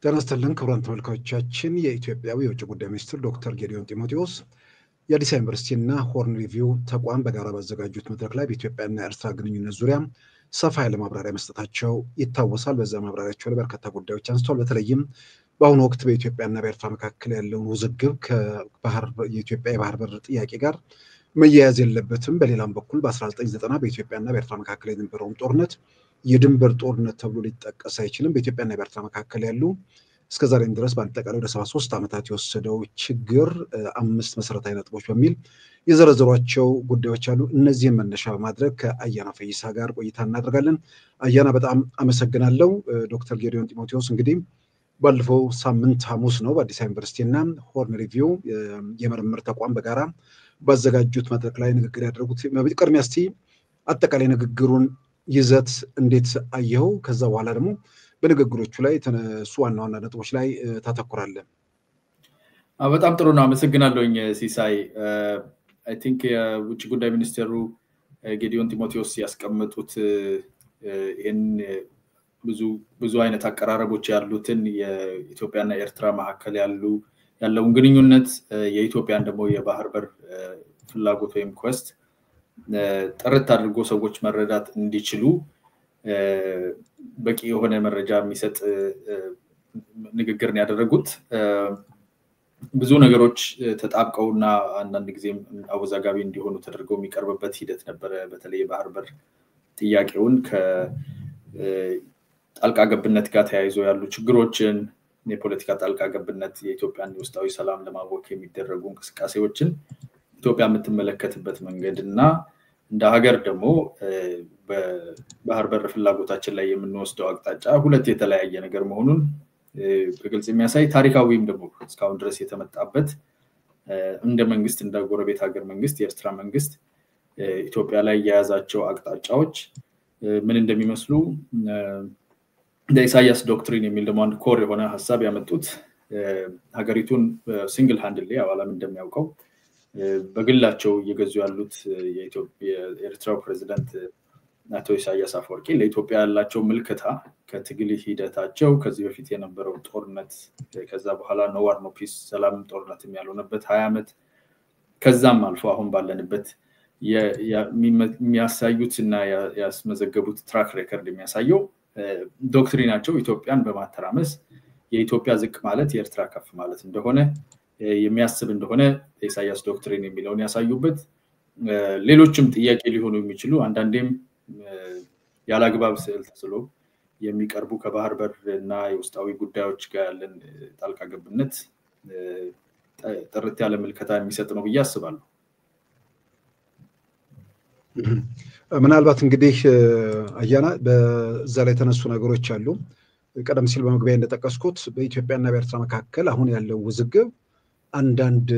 ጤና ይስጥልን ክቡራን ተመልካቾቻችን የኢትዮጵያዊ የውጭ ጉዳይ ሚኒስትር ዶክተር ጌዲዮን ጢሞቴዎስ የአዲስ አበባ ዩኒቨርሲቲና ሆርን ሪቪው ተቋም በጋራ ባዘጋጁት መድረክ ላይ በኢትዮጵያና ኤርትራ ግንኙነት ዙሪያ ሰፋ ያለ ማብራሪያ መስጠታቸው ይታወሳል። በዛ ማብራሪያቸው ላይ በርካታ ጉዳዮች አንስተዋል። በተለይም በአሁኑ ወቅት በኢትዮጵያና በኤርትራ መካከል ያለውን ውዝግብ የኢትዮጵያ የባህር በር ጥያቄ ጋር መያያዝ የለበትም፣ በሌላም በኩል በ1990 በኢትዮጵያና በኤርትራ መካከል የነበረውን ጦርነት የድንበር ጦርነት ተብሎ ሊጠቀስ አይችልም። በኢትዮጵያና በኤርትራ መካከል ያሉ እስከዛሬም ድረስ በአጠቃላይ ወደ 73 ዓመታት የወሰደው ችግር 5 መሰረታዊ ነጥቦች በሚል የዘረዘሯቸው ጉዳዮች አሉ። እነዚህን መነሻ በማድረግ ከአያና ፈይሳ ጋር ቆይታ እናደርጋለን። አያና በጣም አመሰግናለሁ። ዶክተር ጌዲዮን ጢሞቴዎስ እንግዲህ ባለፈው ሳምንት ሐሙስ ነው በአዲስ አበባ ዩኒቨርሲቲና ሆርን ሪቪው የምርምር ተቋም በጋራ ባዘጋጁት መድረክ ላይ ንግግር ያደረጉት። ቅድሚያ እስቲ አጠቃላይ ንግግሩን ይዘት እንዴት አየው? ከዛ በኋላ ደግሞ በንግግሮቹ ላይ የተነሱ ዋና ዋና ነጥቦች ላይ ታተኩራለን። በጣም ጥሩ ነው። አመሰግናለሁኝ ሲሳይ። አይ ቲንክ የውጭ ጉዳይ ሚኒስትሩ ጌዲዮን ጢሞቴዎስ ያስቀመጡት ይሄን ብዙ አይነት አቀራረቦች ያሉትን የኢትዮጵያና ኤርትራ መካከል ያለውን ግንኙነት የኢትዮጵያን ደግሞ የባህር በር ፍላጎት ወይም ኮስት ጥርት አድርጎ ሰዎች መረዳት እንዲችሉ በቂ የሆነ መረጃ የሚሰጥ ንግግርን ያደረጉት። ብዙ ነገሮች ተጣብቀውና አንዳንድ ጊዜም አወዛጋቢ እንዲሆኑ ተደርገው የሚቀርብበት ሂደት ነበረ። በተለይ የባህር በር ጥያቄውን ከጣልቃ ገብነት ጋር ተያይዞ ያሉ ችግሮችን፣ የፖለቲካ ጣልቃ ገብነት የኢትዮጵያን ውስጣዊ ሰላም ለማወክ የሚደረጉ እንቅስቃሴዎችን ኢትዮጵያ የምትመለከትበት መንገድ እና እንደ ሀገር ደግሞ በባህር በር ፍላጎታችን ላይ የምንወስደው አቅጣጫ ሁለት የተለያየ ነገር መሆኑን በግልጽ የሚያሳይ ታሪካዊም ደግሞ እስካሁን ድረስ የተመጣበት እንደ መንግስት እንደ ጎረቤት ሀገር መንግስት የኤርትራ መንግስት ኢትዮጵያ ላይ የያዛቸው አቅጣጫዎች ምን እንደሚመስሉ ኢሳያስ ዶክትሪን የሚል ደግሞ አንድ ኮር የሆነ ሐሳብ ያመጡት ሀገሪቱን ሲንግል ሃንድሊ ዓለም እንደሚያውቀው በግላቸው እየገዙ ያሉት የኤርትራው ፕሬዝዳንት አቶ ኢሳያስ አፈወርቂ ለኢትዮጵያ ያላቸው ምልከታ ከትግል ሂደታቸው ከዚህ በፊት የነበረው ጦርነት ከዛ በኋላ ኖ ዋር ኖ ፒስ ሰላም ጦርነት ያልሆነበት 20 ዓመት ከዛም አልፎ አሁን ባለንበት የሚያሳዩትና ያስመዘገቡት ትራክ ሬከርድ የሚያሳየው ዶክትሪናቸው ኢትዮጵያን በማተራመስ የኢትዮጵያ ዝቅ ማለት የኤርትራ ከፍ ማለት እንደሆነ የሚያስብ እንደሆነ ኢሳያስ ዶክትሪን የሚለውን ያሳዩበት ሌሎችም ጥያቄ ሊሆኑ የሚችሉ አንዳንዴም ያላግባብ ስዕል ተስሎ የሚቀርቡ ከባህር በር እና የውስጣዊ ጉዳዮች ጋር ያለን ጣልቃ ገብነት ጥርት ያለ ምልከታ የሚሰጥ ነው ብዬ አስባለሁ። ምናልባት እንግዲህ አያና በዛ ላይ የተነሱ ነገሮች አሉ። ቀደም ሲል በመግቢያ እንደጠቀስኩት በኢትዮጵያና በኤርትራ መካከል አሁን ያለው ውዝግብ አንዳንድ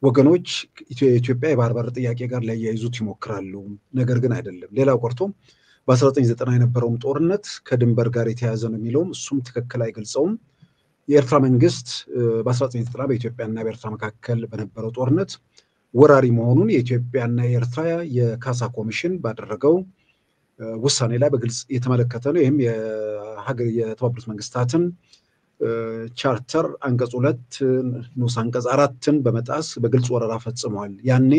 ወገኖች የኢትዮጵያ የባህር በር ጥያቄ ጋር ሊያያይዙት ይሞክራሉ። ነገር ግን አይደለም። ሌላው ቀርቶ በ1990 የነበረውም ጦርነት ከድንበር ጋር የተያያዘ ነው የሚለውም እሱም ትክክል አይገልጸውም። የኤርትራ መንግስት በ1990 በኢትዮጵያና በኤርትራ መካከል በነበረው ጦርነት ወራሪ መሆኑን የኢትዮጵያና የኤርትራ የካሳ ኮሚሽን ባደረገው ውሳኔ ላይ በግልጽ የተመለከተ ነው። ይህም የተባበሩት መንግስታትን ቻርተር አንቀጽ 2 ንዑስ አንቀጽ 4ን በመጣስ በግልጽ ወረራ ፈጽመዋል። ያኔ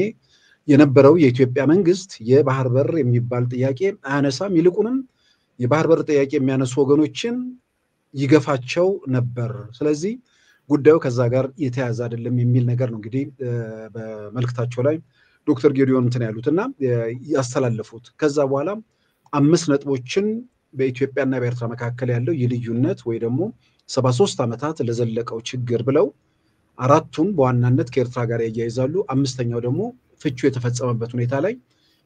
የነበረው የኢትዮጵያ መንግስት የባህር በር የሚባል ጥያቄ አያነሳም፣ ይልቁንም የባህር በር ጥያቄ የሚያነሱ ወገኖችን ይገፋቸው ነበር። ስለዚህ ጉዳዩ ከዛ ጋር የተያያዘ አይደለም የሚል ነገር ነው እንግዲህ በመልእክታቸው ላይ ዶክተር ጌዲዮን እንትን ያሉትና ያስተላለፉት። ከዛ በኋላ 5 ነጥቦችን በኢትዮጵያና በኤርትራ መካከል ያለው የልዩነት ወይ ደግሞ 73 ዓመታት ለዘለቀው ችግር ብለው 4ቱን በዋናነት ከኤርትራ ጋር ያያይዛሉ። 5ኛው ደግሞ ፍቹ የተፈጸመበት ሁኔታ ላይ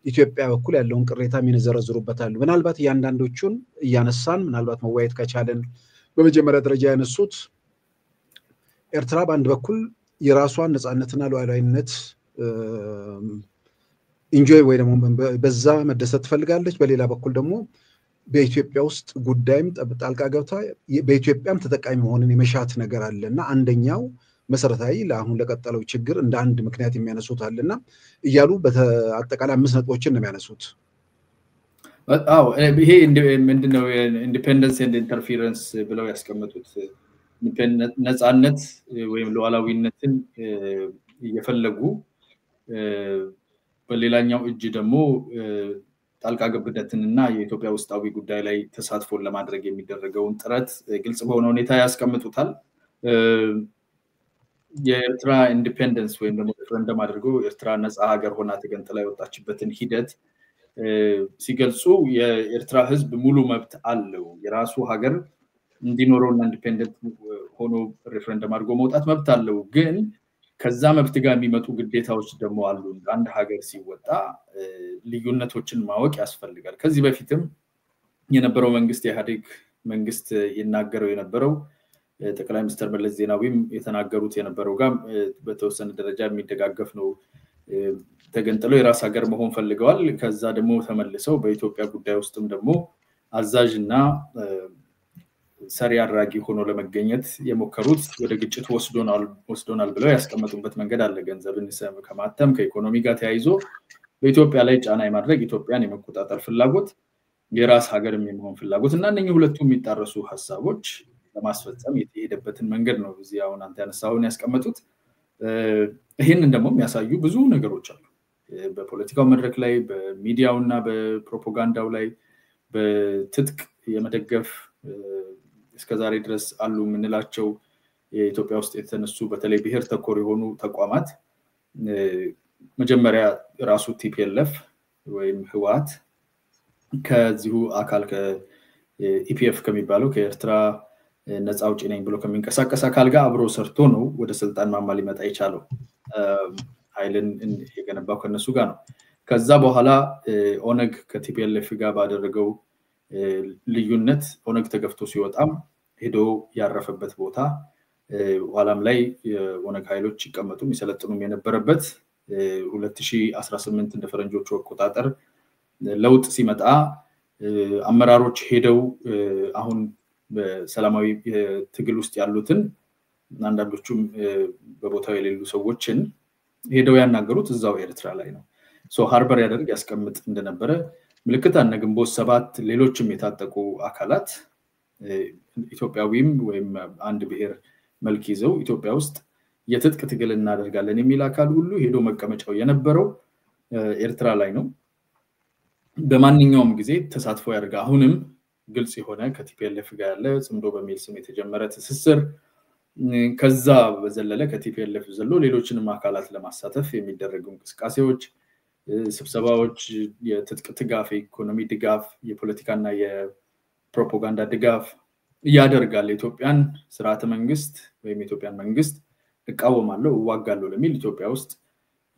ኢትዮጵያ በኩል ያለውን ቅሬታ የሚነዘረዝሩበታሉ። ምናልባት እያንዳንዶቹን እያነሳን ምናልባት መወያየት ከቻለን በመጀመሪያ ደረጃ ያነሱት ኤርትራ በአንድ በኩል የራሷን ነፃነትና ሉዓላዊነት ኢንጆይ ወይ ደግሞ በዛ መደሰት ትፈልጋለች። በሌላ በኩል ደግሞ በኢትዮጵያ ውስጥ ጉዳይም ጣልቃ ገብታ በኢትዮጵያም ተጠቃሚ መሆንን የመሻት ነገር አለና አንደኛው መሰረታዊ ለአሁን ለቀጠለው ችግር እንደ አንድ ምክንያት የሚያነሱት አለና እያሉ በአጠቃላይ 5 ነጥቦችን ነው የሚያነሱት። አዎ ይሄ ምንድነው ኢንዲፔንደንስ ኤንድ ኢንተርፌረንስ ብለው ያስቀመጡት ነፃነት ወይም ሉዓላዊነትን እየፈለጉ በሌላኛው እጅ ደግሞ ጣልቃ ገብነትንና የኢትዮጵያ ውስጣዊ ጉዳይ ላይ ተሳትፎን ለማድረግ የሚደረገውን ጥረት ግልጽ በሆነ ሁኔታ ያስቀምጡታል። የኤርትራ ኢንዲፔንደንስ ወይም ደግሞ ሬፈረንደም አድርገው ኤርትራ ነፃ ሀገር ሆና ተገንጥላ የወጣችበትን ሂደት ሲገልጹ የኤርትራ ህዝብ ሙሉ መብት አለው የራሱ ሀገር እንዲኖረውና ኢንዲፔንደንት ሆኖ ሬፈረንደም አድርጎ መውጣት መብት አለው ግን ከዛ መብት ጋር የሚመጡ ግዴታዎች ደግሞ አሉ አንድ ሀገር ሲወጣ ልዩነቶችን ማወቅ ያስፈልጋል ከዚህ በፊትም የነበረው መንግስት የኢህአዴግ መንግስት ይናገረው የነበረው ጠቅላይ ሚኒስትር መለስ ዜናዊም የተናገሩት የነበረው ጋር በተወሰነ ደረጃ የሚደጋገፍ ነው ተገንጥለው የራስ ሀገር መሆን ፈልገዋል ከዛ ደግሞ ተመልሰው በኢትዮጵያ ጉዳይ ውስጥም ደግሞ አዛዥና ሰሪ አድራጊ ሆኖ ለመገኘት የሞከሩት ወደ ግጭት ወስዶናል ብለው ያስቀመጡበት መንገድ አለ ገንዘብን ከማተም ከኢኮኖሚ ጋር ተያይዞ በኢትዮጵያ ላይ ጫና የማድረግ ኢትዮጵያን የመቆጣጠር ፍላጎት የራስ ሀገርም የመሆን ፍላጎት እና እነኚህ ሁለቱ የሚጣረሱ ሐሳቦች ለማስፈጸም የተሄደበትን መንገድ ነው እዚህ አሁን አንተ ያነሳውን ያስቀመጡት ይሄንን ደግሞ የሚያሳዩ ብዙ ነገሮች አሉ በፖለቲካው መድረክ ላይ በሚዲያውና በፕሮፓጋንዳው ላይ በትጥቅ የመደገፍ እስከዛሬ ድረስ አሉ ምንላቸው የኢትዮጵያ ውስጥ የተነሱ በተለይ ብሔር ተኮር የሆኑ ተቋማት መጀመሪያ ራሱ ቲፒኤልኤፍ ወይም ህወሓት ከዚሁ አካል ከኢፒኤፍ ከሚባለው ከኤርትራ ነፃ አውጪ ነኝ ብሎ ከሚንቀሳቀስ አካል ጋር አብሮ ሰርቶ ነው ወደ ስልጣን ማማ ሊመጣ ይቻለው ኃይልን የገነባው ከነሱ ጋር ነው ከዛ በኋላ ኦነግ ከቲፒኤልኤፍ ጋር ባደረገው ልዩነት ኦነግ ተገፍቶ ሲወጣም ሄዶ ያረፈበት ቦታ ኋላም ላይ ኦነግ ኃይሎች ይቀመጡ የሚሰለጥኑም የነበረበት 2018 እንደ ፈረንጆቹ አቆጣጠር ለውጥ ሲመጣ አመራሮች ሄደው አሁን በሰላማዊ ትግል ውስጥ ያሉትን አንዳንዶቹም በቦታው የሌሉ ሰዎችን ሄደው ያናገሩት እዛው ኤርትራ ላይ ነው ሶ ሃርበር ያደርግ ያስቀምጥ እንደነበረ ምልክት አነግንቦት 7 ሌሎችም የታጠቁ አካላት ኢትዮጵያዊም ወይም አንድ ብሔር መልክ ይዘው ኢትዮጵያ ውስጥ የትጥቅ ትግል እናደርጋለን የሚል አካል ሁሉ ሄዶ መቀመጫው የነበረው ኤርትራ ላይ ነው በማንኛውም ጊዜ ተሳትፎ ያደርጋ አሁንም ግልጽ የሆነ ከቲፒኤልኤፍ ጋር ያለ ጽምዶ በሚል ስም የተጀመረ ትስስር ከዛ በዘለለ ከቲፒኤልኤፍ ዘሎ ሌሎችንም አካላት ለማሳተፍ የሚደረጉ እንቅስቃሴዎች ስብሰባዎች የትጥቅ ትጋፍ ኢኮኖሚ ድጋፍ የፖለቲካና የፕሮፓጋንዳ ድጋፍ ያደርጋል ኢትዮጵያን ስርዓተ መንግስት ወይም ኢትዮጵያን መንግስት እቃወማለሁ እዋጋለሁ ለሚል ኢትዮጵያ ውስጥ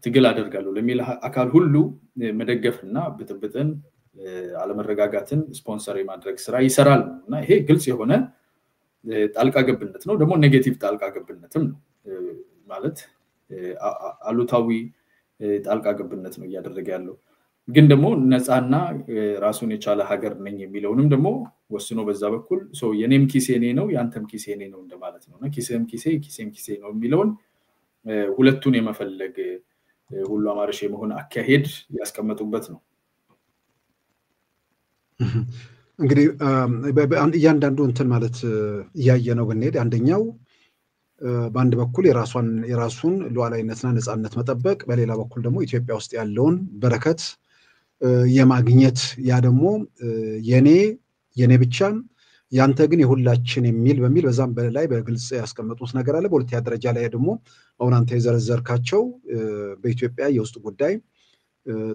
ትግል አደርጋለሁ ለሚል አካል ሁሉ መደገፍና ብጥብጥን አለመረጋጋትን ስፖንሰር የማድረግ ስራ ይሰራል እና ይሄ ግልጽ የሆነ ጣልቃ ገብነት ነው ደግሞ ኔጌቲቭ ጣልቃ ገብነትም ነው ማለት አሉታዊ ጣልቃ ገብነት ነው ያደረገ ያለው ግን ደግሞ ነፃና ራሱን የቻለ ሀገር ነኝ የሚለውንም ደግሞ ወስኖ በዛ በኩል ሶ የኔም ኪሴ ኔ ነው ያንተም ኪሴ ኔ ነው እንደማለት ነውና ኪሴም ኪሴ ነው የሚለውን ሁለቱን የመፈለግ ሁሉ አማርሽ የመሆን አካሄድ ያስቀመጡበት ነው እንግዲህ እያንዳንዱ እንትን ማለት ያየነው ብንሄድ አንደኛው በአንድ በኩል የራሱን ሉዓላዊነትና ነፃነት መጠበቅ በሌላ በኩል ደግሞ ኢትዮጵያ ውስጥ ያለውን በረከት የማግኘት ያ ደግሞ የኔ ብቻ ያንተ ግን የሁላችን የሚል በሚል በዛም በላይ በግልጽ ያስቀመጡት ነገር አለ በሁለተኛ ደረጃ ላይ ደግሞ አሁን አንተ የዘረዘርካቸው በኢትዮጵያ የውስጥ ጉዳይ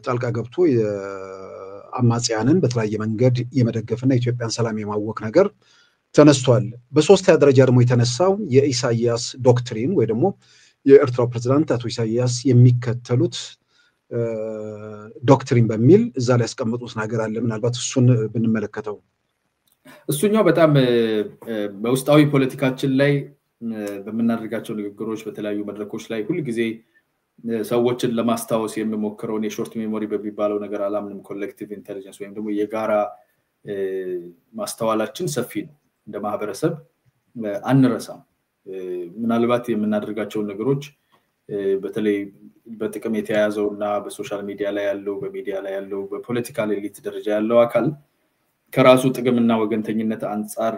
ጣልቃ ገብቶ የአማጽያንን በተለያየ መንገድ የመደገፍና ኢትዮጵያን ሰላም የማወክ ነገር ተነስቷል በሶስተኛ ደረጃ ደግሞ የተነሳው የኢሳያስ ዶክትሪን ወይ ደግሞ የኤርትራው ፕሬዝዳንት አቶ ኢሳያስ የሚከተሉት ዶክትሪን በሚል እዛ ላይ ያስቀመጡት ነገር አለ ምናልባት እሱን ብንመለከተው እሱኛው በጣም በውስጣዊ ፖለቲካችን ላይ በመናደርጋቸው ንግግሮች በተለያዩ መድረኮች ላይ ሁሉ ጊዜ ሰዎችን ለማስታወስ የሚሞክረው የሾርት ሜሞሪ በሚባለው ነገር አላምንም ኮሌክቲቭ ኢንተለጀንስ ወይም ደግሞ የጋራ ማስተዋላችን ሰፊ ነው እንደ ማህበረሰብ አንረሳም ምናልባት የምናደርጋቸው ነገሮች በተለይ በጥቅም የተያያዘውና በሶሻል ሚዲያ ላይ ያለው በሚዲያ ላይ ያለው በፖለቲካል ኤሊት ደረጃ ያለው አካል ከራሱ ጥቅምና ወገንተኝነት አንፃር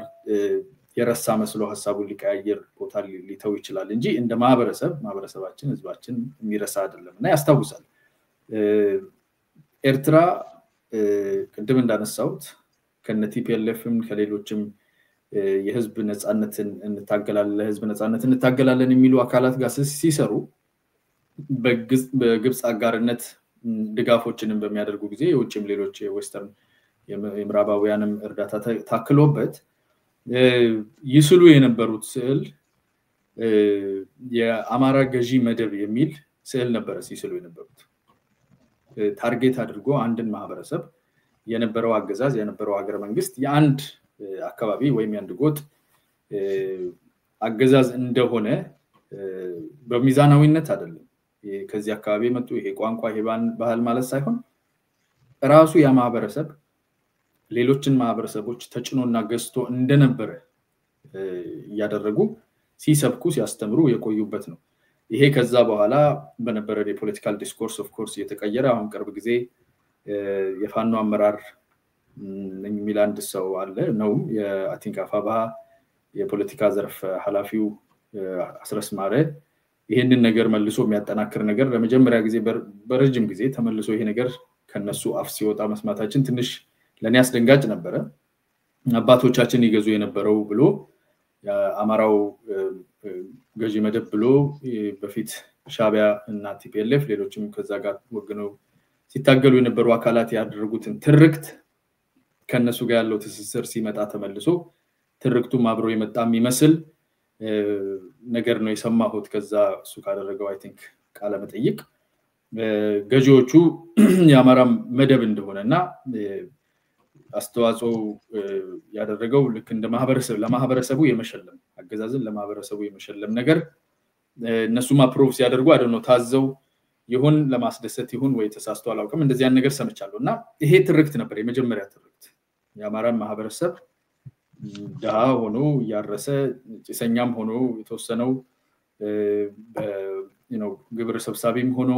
የረሳ መስሎ ሐሳቡን ሊቀያየር ቦታ ሊተው ይችላል እንጂ እንደ ማህበረሰባችን ህዝባችን የሚረሳ አይደለምና ያስታውሳል። ኤርትራ ቅድም እንዳነሳሁት ከነቲፒኤልኤፍም ከሌሎችም የህዝብ ነጻነትን እንታገላለን የሚሉ አካላት ጋር ሲሰሩ በግብጽ አጋርነት ድጋፎችንም በሚያደርጉ ጊዜ የውጭም ሌሎች የዌስተርን የምዕራባውያንም እርዳታ ታክሎበት ይስሉ የነበሩት ስዕል የአማራ ገዢ መደብ የሚል ስዕል ነበር ሲስሉ የነበሩት። ታርጌት አድርጎ አንድን ማህበረሰብ የነበረው አገዛዝ የነበረው ሀገረ መንግስት የአንድ አካባቢ ወይም የአንድ ጎጥ አገዛዝ እንደሆነ በሚዛናዊነት አይደለም ከዚህ አካባቢ መጡ ይሄ ቋንቋ ይሄ ባህል ማለት ሳይሆን ራሱ ያ ማህበረሰብ ሌሎችን ማህበረሰቦች ተጭኖና ገዝቶ እንደነበረ ያደረጉ ሲሰብኩ ሲያስተምሩ የቆዩበት ነው። ይሄ ከዛ በኋላ በነበረ የፖለቲካል ዲስኮርስ ኦፍ ኮርስ የተቀየረ አሁን ቅርብ ጊዜ የፋኖ አመራር የሚል አንድ ሰው አለ ነው የአቲንክ አፋባሃ የፖለቲካ ዘርፍ ኃላፊው አስረስ ማረ ይሄንን ነገር መልሶ የሚያጠናክር ነገር ለመጀመሪያ ጊዜ በረጅም ጊዜ ተመልሶ ይሄ ነገር ከነሱ አፍ ሲወጣ መስማታችን ትንሽ ለኔ አስደንጋጭ ነበረ። አባቶቻችን ይገዙ የነበረው ብሎ የአማራው ገዢ መደብ ብሎ በፊት ሻቢያ እና ቲፒኤልኤፍ ሌሎችም ከዛ ጋር ወግነው ሲታገሉ የነበሩ አካላት ያደረጉትን ትርክት ከነሱ ጋር ያለው ትስስር ሲመጣ ተመልሶ ትርክቱም አብሮ የመጣም ይመስል ነገር ነው የሰማሁት። ከዛ እሱ ካደረገው አይ ቲንክ ቃለ መጠይቅ ገዢዎቹ የአማራ መደብ እንደሆነና አስተዋጽኦ ያደረገው ልክ እንደ ለማህበረሰቡ የመሸለም አገዛዝን ለማህበረሰቡ የመሸለም ነገር እነሱም አፕሮቭ ሲያደርጉ አይደለም ታዘው ይሁን ለማስደሰት ይሁን ወይ ተሳስቶ አላውቅም እንደዚያን ነገር ሰምቻለሁና ይሄ ትርክት ነበር የመጀመሪያ ትርክት። የአማራ ማህበረሰብ ደሃ ሆኖ ያረሰ ጭሰኛም ሆኖ የተወሰነው ግብር ሰብሳቢም ሆኖ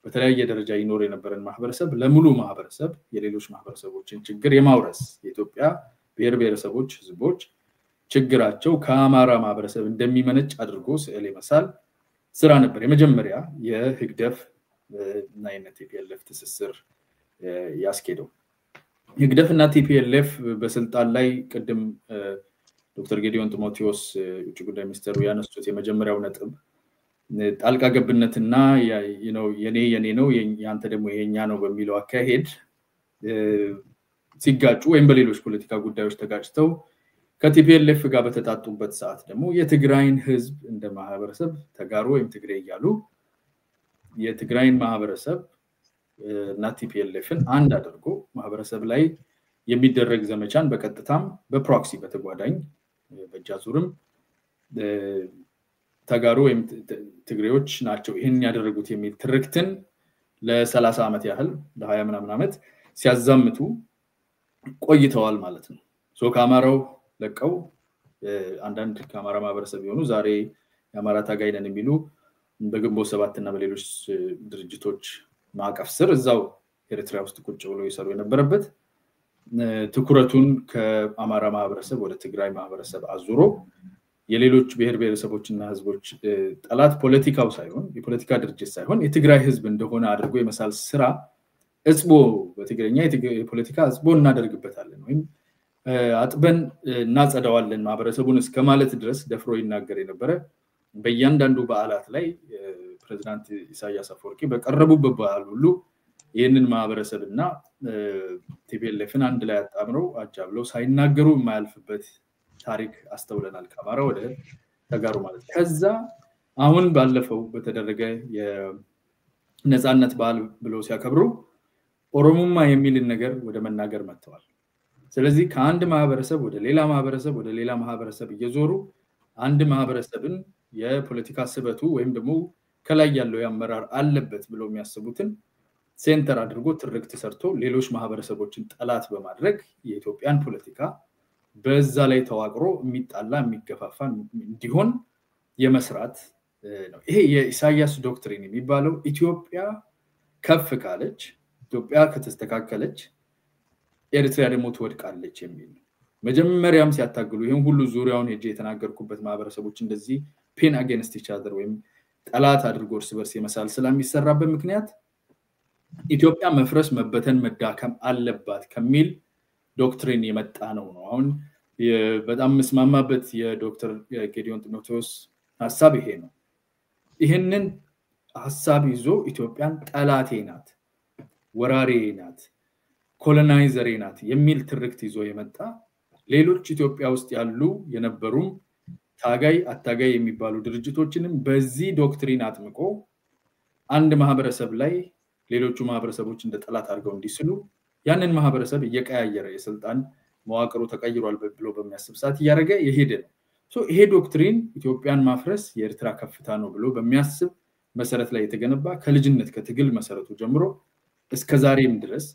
በተለያየ ደረጃ ይኖር የነበረን ማህበረሰብ ለሙሉ ማህበረሰብ የሌሎች ማህበረሰቦችን ችግር የማውረስ የኢትዮጵያ ብሔር ብሔረሰቦች ህዝቦች ችግራቸው ከአማራ ማህበረሰብ እንደሚመነጭ አድርጎ ስዕል የመሳል ስራ ነበር የመጀመሪያ የህግደፍ እና የቲፒኤልኤፍ ትስስር ያስኬደው። ህግደፍና ቲፒኤልኤፍ በስልጣን ላይ ቅድም ዶክተር ጌዲዮን ጢሞቴዎስ ውጭ ጉዳይ ሚኒስትሩ ያነሱት የመጀመሪያው ነጥብ ጣልቃ ገብነትና የኔ ነው ያንተ ደግሞ የኛ ነው በሚለው አካሄድ ሲጋጩ ወይም በሌሎች ፖለቲካ ጉዳዮች ተጋጭተው ከቲፒኤልኤፍ ጋር በተጣጡበት ሰዓት ደግሞ የትግራይን ህዝብ እንደ ማህበረሰብ ተጋሩ ወይም ትግሬ እያሉ የትግራይን ማህበረሰብ እና ቲፒኤልኤፍን አንድ አድርጎ ማህበረሰብ ላይ የሚደረግ ዘመቻን በቀጥታም በፕሮክሲ በተጓዳኝ በጃዙርም ተጋሩ ወይም ትግሬዎች ናቸው ይሄን ያደረጉት የሚል ትርክትን ለ30 አመት ያህል ለ20 ምናምን አመት ሲያዛምቱ ቆይተዋል ማለት ነው። ከአማራው ለቀው አንዳንድ ከአማራ ማህበረሰብ የሆኑ ዛሬ የአማራ ታጋይ ነን የሚሉ በግንቦት 7 እና በሌሎች ድርጅቶች ማዕቀፍ ስር እዛው ኤርትራ ውስጥ ቁጭ ብሎ ይሰሩ የነበረበት ትኩረቱን ከአማራ ማህበረሰብ ወደ ትግራይ ማህበረሰብ አዙሮ የሌሎች ብሔር ብሔረሰቦችና ህዝቦች ጠላት ፖለቲካው ሳይሆን የፖለቲካ ድርጅት ሳይሆን የትግራይ ህዝብ እንደሆነ አድርጎ የመሳል ስራ እጽቦ በትግርኛ የፖለቲካ እጽቦ እናደርግበታለን ወይም አጥበን እናጸዳዋለን ማህበረሰቡን እስከማለት ድረስ ደፍሮ ይናገር የነበረ በእያንዳንዱ በዓላት ላይ ፕሬዝዳንት ኢሳያስ አፈወርቂ በቀረቡበት በዓል ሁሉ ይህንን ማህበረሰብና ቲፒኤልኤፍን አንድ ላይ አጣምረው አጃብለው ሳይናገሩ የማያልፍበት ታሪክ አስተውለናል ከአማራ ወደ ተጋሩ ማለት። ከዛ አሁን ባለፈው በተደረገ የነጻነት በዓል ብለው ሲያከብሩ ኦሮሞማ የሚልን ነገር ወደ መናገር መጥተዋል። ስለዚህ ከአንድ ማህበረሰብ ወደ ሌላ ማህበረሰብ እየዞሩ አንድ ማህበረሰብን የፖለቲካ ስበቱ ወይም ደግሞ ከላይ ያለው ያመራር አለበት ብለው የሚያስቡትን ሴንተር አድርጎ ትርክት ሰርቶ ሌሎች ማህበረሰቦችን ጠላት በማድረግ የኢትዮጵያን ፖለቲካ በዛ ላይ ተዋቅሮ የሚጣላ የሚገፋፋ እንዲሆን የመስራት ነው። ይሄ የኢሳያስ ዶክትሪን የሚባለው ኢትዮጵያ ከፍ ካለች ኢትዮጵያ ከተስተካከለች ኤርትራ ደግሞ ትወድቃለች የሚል ነው። መጀመሪያም ሲያታግሉ ይሄን ሁሉ ዙሪያውን ሄጄ የተናገርኩበት ማህበረሰቦች እንደዚህ ፔን አጌንስት ኢች አዘር ወይም ጠላት አድርጎ እርስ በርስ የመሳል ስለሚሰራበት ምክንያት ኢትዮጵያ መፍረስ መበተን መዳከም አለባት ከሚል ዶክትሪን የመጣ ነው። አሁን በጣም መስማማበት የዶክተር ጌዲዮን ጢሞቴዎስ ሐሳብ ይሄ ነው። ይሄንን ሐሳብ ይዞ ኢትዮጵያን ጠላቴ ናት፣ ወራሬ ናት፣ ኮሎናይዘር ናት የሚል ትርክት ይዞ የመጣ ሌሎች ኢትዮጵያ ውስጥ ያሉ የነበሩም ታጋይ አታጋይ የሚባሉ ድርጅቶችንም በዚህ ዶክትሪን አጥምቆ አንድ ማህበረሰብ ላይ ሌሎቹ ማህበረሰቦች እንደ ጠላት አድርገው እንዲስሉ ያንን ማህበረሰብ እየቀያየረ የስልጣን መዋቅሩ ተቀይሯል ብሎ በሚያስብ ሰዓት ያረገ የሄደ ነው። ይሄ ዶክትሪን ኢትዮጵያን ማፍረስ የኤርትራ ከፍታ ነው ብሎ በሚያስብ መሰረት ላይ የተገነባ ከልጅነት ከትግል መሰረቱ ጀምሮ እስከ ዛሬም ድረስ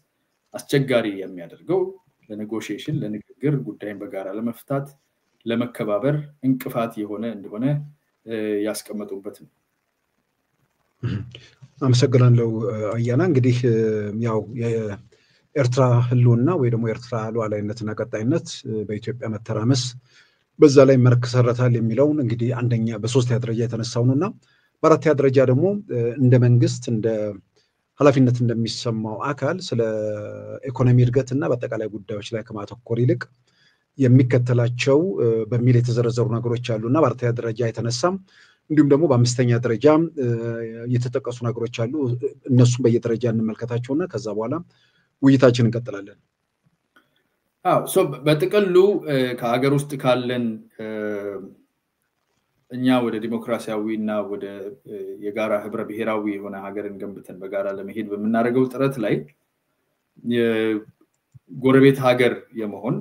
አስቸጋሪ የሚያደርገው ለኔጎሺዬሽን ለንግግር ጉዳይን በጋራ ለመፍታት ለመከባበር እንቅፋት የሆነ እንደሆነ ያስቀመጡበት ነው። አመሰግናለሁ አያና። እንግዲህ ያው የኤርትራ ህልውና ወይ ደግሞ ኤርትራ ሉዓላዊነትና ቀጣይነት በኢትዮጵያ መተራመስ በዛ ላይ መርከሰረታል የሚለውን እንግዲህ አንደኛ በሶስተኛ ደረጃ የተነሳው ነውና በአራተኛ ደረጃ ደግሞ እንደ መንግስት እንደ ኃላፊነት እንደሚሰማው አካል ስለ ኢኮኖሚ እድገትና በአጠቃላይ ጉዳዮች ላይ ከማተኮር ይልቅ የሚከተላቸው በሚል የተዘረዘሩ ነገሮች አሉና በአራተኛ ደረጃ የተነሳም እንዲሁም ደግሞ በአምስተኛ ደረጃ የተጠቀሱ ነገሮች አሉ። እነሱም በየደረጃ እንመልከታቸውና ከዛ በኋላ ውይይታችንን እንቀጥላለን። በጥቅሉ ከሀገር ውስጥ ካለን እኛ ወደ ዲሞክራሲያዊና ወደ የጋራ ህብረ ብሔራዊ የሆነ ሀገርን ገንብተን በጋራ ለመሄድ በመናረገው ጥረት ላይ የጎረቤት ሀገር የመሆን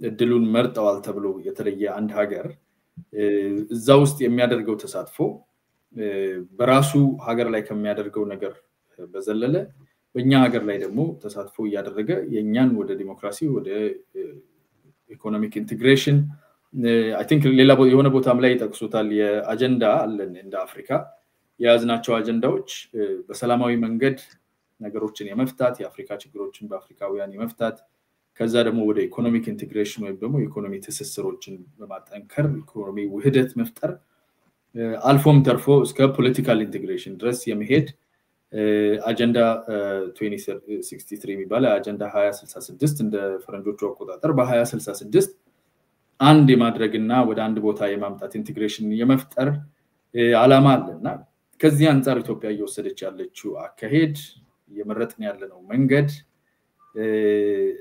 እድሉን መርጠዋል ተብሎ የተለየ አንድ ሀገር እዛ ውስጥ የሚያደርገው ተሳትፎ በራሱ ሀገር ላይ ከሚያደርገው ነገር በዘለለ በእኛ ሀገር ላይ ደግሞ ተሳትፎ እያደረገ የኛን ወደ ዲሞክራሲ ወደ ኢኮኖሚክ ኢንቲግሬሽን I think ሌላ የሆነ ቦታም ላይ ይጠቅሱታል። የአጀንዳ አለን እንደ አፍሪካ የያዝናቸው አጀንዳዎች በሰላማዊ መንገድ ነገሮችን የመፍታት የአፍሪካ ችግሮችን በአፍሪካውያን የመፍታት ከዛ ደግሞ ወደ ኢኮኖሚክ ኢንቲግሬሽን ወይም ደግሞ ኢኮኖሚ ትስስሮችን በማጠንከር ኢኮኖሚ ውህደት መፍጠር አልፎም ተርፎ እስከ ፖለቲካል ኢንቲግሬሽን ድረስ የመሄድ አጀንዳ 2063 የሚባለው አጀንዳ 2066 እንደ ፈረንጆቹ አቆጣጠር በ2066 አንድ የማድረግና ወደ አንድ ቦታ የማምጣት ኢንቲግሬሽን የመፍጠር ዓላማ አለና ከዚህ አንፃር ኢትዮጵያ እየወሰደች ያለችው አካሄድ የመረጥን ያለነው መንገድ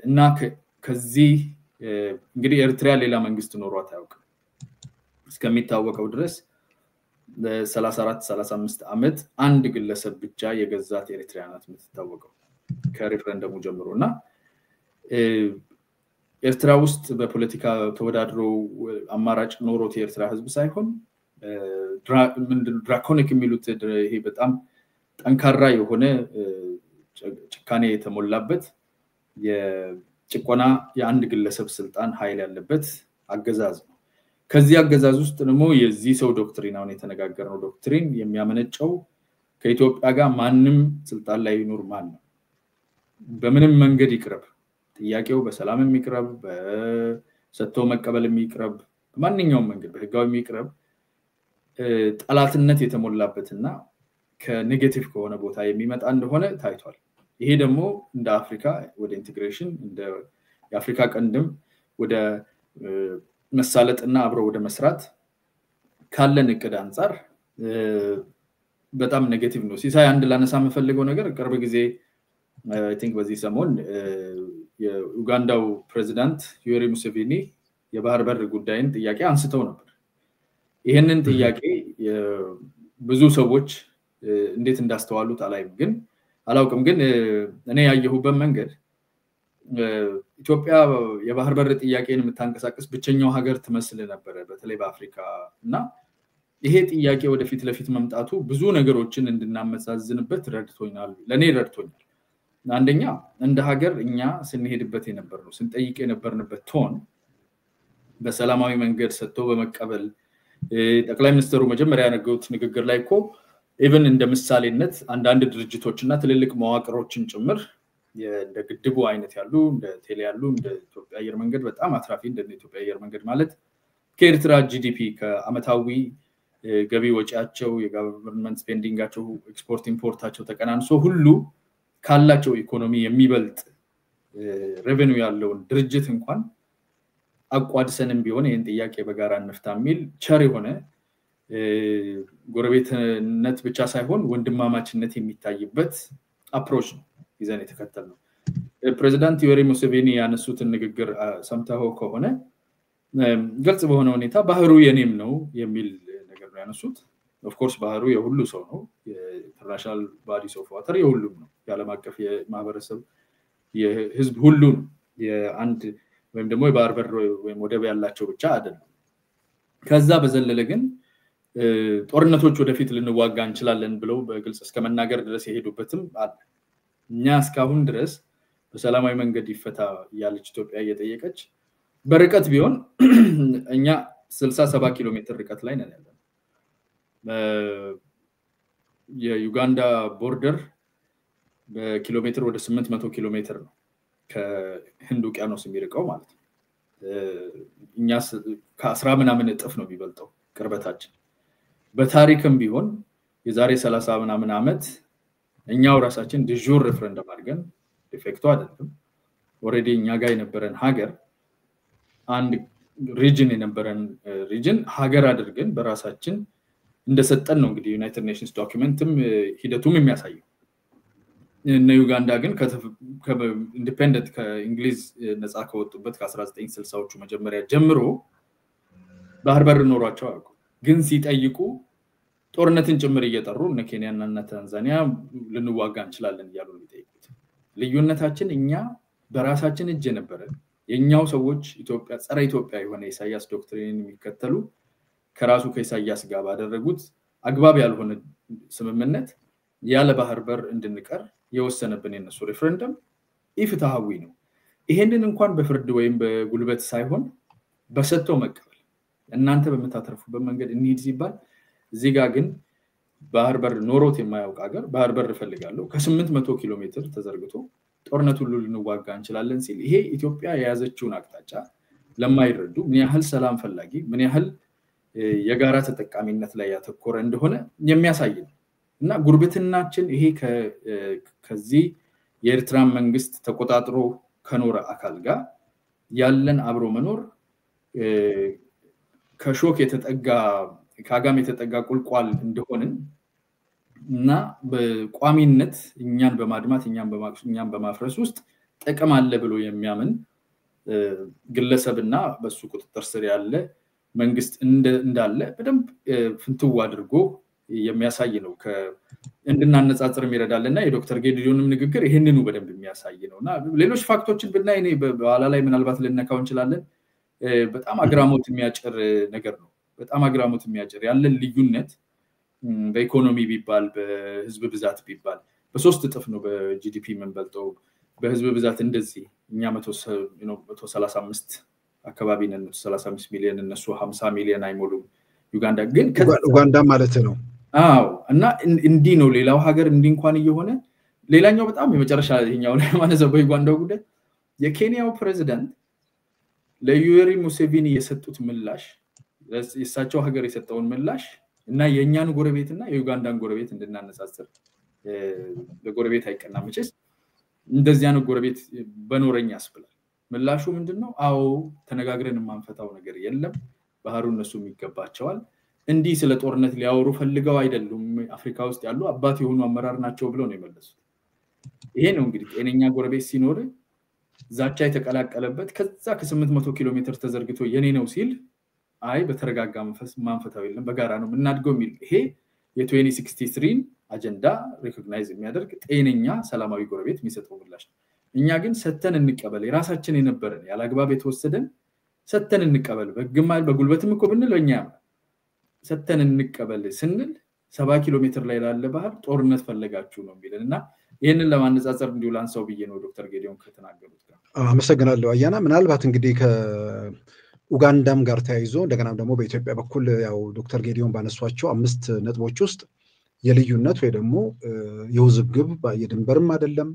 እና ከዚህ እንግዲህ ኤርትራ ሌላ መንግስት ኖሯት አያውቅም እስከሚታወቀው ድረስ ለ34 35 ዓመት አንድ ግለሰብ ብቻ የገዛት ኤርትራ ናት የምትታወቀው ከሪፍረንደሙ ጀምሮና ኤርትራ ውስጥ በፖለቲካ ተወዳድሮ አማራጭ ኖሮት የኤርትራ ህዝብ ሳይሆን ድራኮኒክ የሚሉት ይሄ በጣም ጠንካራ የሆነ ጭካኔ የተሞላበት የጭቆና የአንድ ግለሰብ ስልጣን ኃይል ያለበት አገዛዝ ነው። ከዚህ አገዛዝ ውስጥ ደግሞ የዚህ ሰው ዶክትሪን አሁን የተነጋገረው ዶክትሪን የሚያመነጨው ከኢትዮጵያ ጋር ማንም ስልጣን ላይ ይኖር ማን ነው በምንም መንገድ ይቅረብ ጥያቄው በሰላም የሚቅረብ በሰጥቶ መቀበል የሚቅረብ በማንኛውም መንገድ በህጋዊ የሚቅረብ ጠላትነት የተሞላበትና ከኔጌቲቭ ከሆነ ቦታ የሚመጣ እንደሆነ ታይቷል። ይሄ ደግሞ እንደ አፍሪካ ወደ ኢንቲግሬሽን እንደ የአፍሪካ ቀንድም ወደ መሳለጥና አብሮ ወደ መስራት ካለን እቅድ አንፃር በጣም ኔጌቲቭ ነው። ሲሳይ አንድ ላነሳ የምፈልገው ነገር ቅርብ ጊዜ I think በዚህ ሰሞን የኡጋንዳው ፕሬዝዳንት ዩዌሪ ሙሴቬኒ የባህር በር ጉዳይን ጥያቄ አንስተው ነበር። ይሄንን ጥያቄ ብዙ ሰዎች እንዴት እንዳስተዋሉት አላውቅም ግን እኔ ያየሁበት መንገድ ኢትዮጵያ የባህር በር ጥያቄን የምታንቀሳቀስ ብቸኛው ሀገር ትመስል ነበር በተለይ በአፍሪካ እና ይሄ ጥያቄ ወደፊት ለፊት መምጣቱ ብዙ ነገሮችን እንድናመዛዝንበት ረድቶኛል ለኔ ረድቶኛል። አንደኛ እንደ ሀገር እኛ ስንሄድበት የነበርነው ስንጠይቅ የነበርንበት ቶን በሰላማዊ መንገድ ሰጥቶ በመቀበል ጠቅላይ ሚኒስትሩ መጀመሪያ ያነገሩት ንግግር ላይ እኮ ኢቭን እንደ ምሳሌነት አንዳንድ ድርጅቶችና ትልልቅ መዋቅሮችን ጭምር እንደ ግድቡ አይነት ያሉ እንደ ቴሌ ያሉ እንደ ኢትዮጵያ አየር መንገድ በጣም አትራፊ እንደ ኢትዮጵያ አየር መንገድ ማለት ከኤርትራ ጂዲፒ ከአመታዊ ገቢ ወጪያቸው የጋቨርንመንት ስፔንዲንጋቸው ኤክስፖርት ኢምፖርታቸው ተቀናንሶ ሁሉ ካላቸው ኢኮኖሚ የሚበልጥ ሬቨኒው ያለውን ድርጅት እንኳን አቋድሰንም ቢሆን ይሄን ጥያቄ በጋራ እንፍታ የሚል ቸር የሆነ ጎረቤትነት ብቻ ሳይሆን ወንድማማችነት የሚታይበት አፕሮች ነው ይዘን የተከተልነው ፕሬዝዳንት ዩዌሪ ሙሴቬኒ ያነሱትን ንግግር ሰምተው ከሆነ ግልጽ በሆነ ሁኔታ ባህሩ የኔም ነው የሚል ነገር ነው ያነሱት ኦፍ ኮርስ ባህሩ የሁሉ ሰው ነው የኢንተርናሽናል ባዲስ ኦፍ ዋተር የሁሉም ነው የዓለም አቀፍ የማህበረሰብ የህዝብ ሁሉ ነው የአንድ ወይም ደግሞ የባህር በር ወይም ወደብ ያላቸው ብቻ አይደለም ከዛ በዘለለ ግን ጦርነቶች ወደፊት ልንዋጋ እንችላለን ብለው በግልጽ እስከመናገር ድረስ የሄዱበትም አለ እኛ እስካሁን ድረስ በሰላማዊ መንገድ ይፈታ ያለች ኢትዮጵያ እየጠየቀች በርቀት ቢሆን እኛ 67 ኪሎ ሜትር ርቀት ላይ ነን ያለነው የዩጋንዳ ቦርደር በኪሎ ሜትር ወደ 800 ኪሎ ሜትር ነው ከህንድ ውቅያኖስ የሚርቀው ማለት ነው እኛ ከ10 ምናምን እጥፍ ነው የሚበልጠው ቅርበታችን በታሪክም ቢሆን የዛሬ 30 ምናምን አመት እኛው ራሳችን ዲጆር ሬፈረንደም አድርገን ኢፌክቱ አይደለም ኦሬዲ እኛ ጋር የነበረን ሀገር አንድ ሪጅን የነበረን ሪጅን ሀገር አድርገን በራሳችን እንደሰጠን ነው እንግዲህ ዩናይትድ ኔሽንስ ዶክመንትም ሂደቱም የሚያሳየው እነ ዩጋንዳ ግን ኢንዲፔንደንት ከእንግሊዝ ነፃ ከወጡበት ከ1960ዎቹ መጀመሪያ ጀምሮ ባህር በር ኖሯቸው አልኩ ግን ሲጠይቁ ጦርነትን ጭምር እየጠሩ እነ ኬንያና እና ታንዛኒያ ልንዋጋ እንችላለን እያሉ የሚጠይቁት ልዩነታችን እኛ በራሳችን እጅ ነበር የኛው ሰዎች ኢትዮጵያ ጸረ ኢትዮጵያ የሆነ ኢሳያስ ዶክትሪን የሚከተሉ ከራሱ ከኢሳያስ ጋር ባደረጉት አግባብ ያልሆነ ስምምነት ያለ ባህር በር እንድንቀር የወሰነብን የነሱ ሬፈረንደም ኢፍትሃዊ ነው ይሄንን እንኳን በፍርድ ወይም በጉልበት ሳይሆን በሰጥቶ መቀበል እናንተ በመታተርፉበት መንገድ እንሂድ ሲባል እዚህ ጋር ግን ባህር በር ኖሮት የማያውቅ ሀገር ባህር በር ፈልጋለሁ ከ800 ኪሎ ሜትር ተዘርግቶ ጦርነት ሁሉ ልንዋጋ እንችላለን ሲል ይሄ ኢትዮጵያ የያዘችውን አቅጣጫ ለማይረዱ ምን ያህል ሰላም ፈላጊ ምን ያህል የጋራ ተጠቃሚነት ላይ ያተኮረ እንደሆነ የሚያሳይ ነው እና ጉርብትናችን ይሄ ከዚህ የኤርትራ መንግስት ተቆጣጥሮ ከኖረ አካል ጋር ያለን አብሮ መኖር ከሾክ የተጠጋ ካጋም የተጠጋ ቁልቋል እንደሆነን እና በቋሚነት እኛን በማድማት እኛን በማፍረስ ውስጥ ጥቅም አለ ብሎ የሚያምን ግለሰብና በሱ ቁጥጥር ስር ያለ መንግስት እንዳለ በደንብ ፍንትው አድርጎ የሚያሳይ ነው እንድናነጻጽር ይረዳልና የዶክተር ጌዲዮንም ንግግር ይሄንኑ በደንብ የሚያሳይ ነውና ሌሎች ፋክቶችን ብናይ እኔ በኋላ ላይ ምናልባት ልነካው እንችላለን በጣም አግራሞት የሚያጭር ነገር ነው በጣም አግራሞት የሚያጭር ያለን ልዩነት በኢኮኖሚ ቢባል በህዝብ ብዛት ቢባል በሶስት እጥፍ ነው በጂዲፒ መንበልጠው በህዝብ ብዛት እንደዚህ እኛ 135 አካባቢ ነን 35 ሚሊዮን እነሱ 50 ሚሊዮን አይሞሉም ዩጋንዳ ግን ኡጋንዳ ማለት ነው አዎ እና እንዲ ነው ሌላው ሀገር እንዲ እንኳን እየሆነ ሌላኛው በጣም የመጨረሻ ይኛው ማለት ነው በዩጋንዳው ጉዳይ የኬንያው ፕሬዝዳንት ለዩዌሪ ሙሴቬኒ የሰጡት ምላሽ የሳቸው ሀገር የሰጠውን ምላሽ እና የኛን ጎረቤትና የዩጋንዳን ጎረቤት እንድናነጻጽር ለጎረቤት አይቀናምጭስ እንደዚያ ነው ጎረቤት በኖረኛ ያስብላል ምላሹ ምንድነው አዎ ተነጋግረን ማንፈታው ነገር የለም ባህሩ እነሱ የሚገባቸዋል እንዲ ስለ ጦርነት ሊያወሩ ፈልገው አይደሉም አፍሪካ ውስጥ ያሉ አባት የሆኑ አመራር ናቸው ብለው ነው የመለሱት ይሄ ነው እንግዲህ ጤነኛ ጎረቤት ሲኖር ዛቻ የተቀላቀለበት ከዛ ከ800 ኪሎ ሜትር ተዘርግቶ የኔ ነው ሲል አይ በተረጋጋ መንፈስ ማንፈታው የለም በጋራ ነው እናድገው የሚል ይሄ የ2063 አጀንዳ ሪኮግናይዝ የሚያደርግ ጤነኛ ሰላማዊ ጎረቤት የሚሰጠው ምላሽ እኛ ግን ሰተን እንቀበል የራሳችን የነበረን ያላግባብ የተወሰደን ሰተን እንቀበል በግማል በጉልበትም እኮ ብንለኛ ሰተን እንቀበል ስንል 70 ኪሎ ሜትር ላይ ያለ ባህር ጦርነት ፈለጋችሁ ነው የሚለንና ይሄንን ለማነጻጸር እንዲውላን ሰው ብዬ ነው ዶክተር ጌዲዮን ከተናገሩት ጋር አመሰግናለሁ አያና ምናልባት እንግዲህ ኡጋንዳም ጋር ተያይዞ እንደገና ደግሞ በኢትዮጵያ በኩል ያው ዶክተር ጌዲዮን ባነሷቸው 5 ነጥቦች ውስጥ የልዩነት ወይ ደግሞ የውዝግብ የድንበርም አይደለም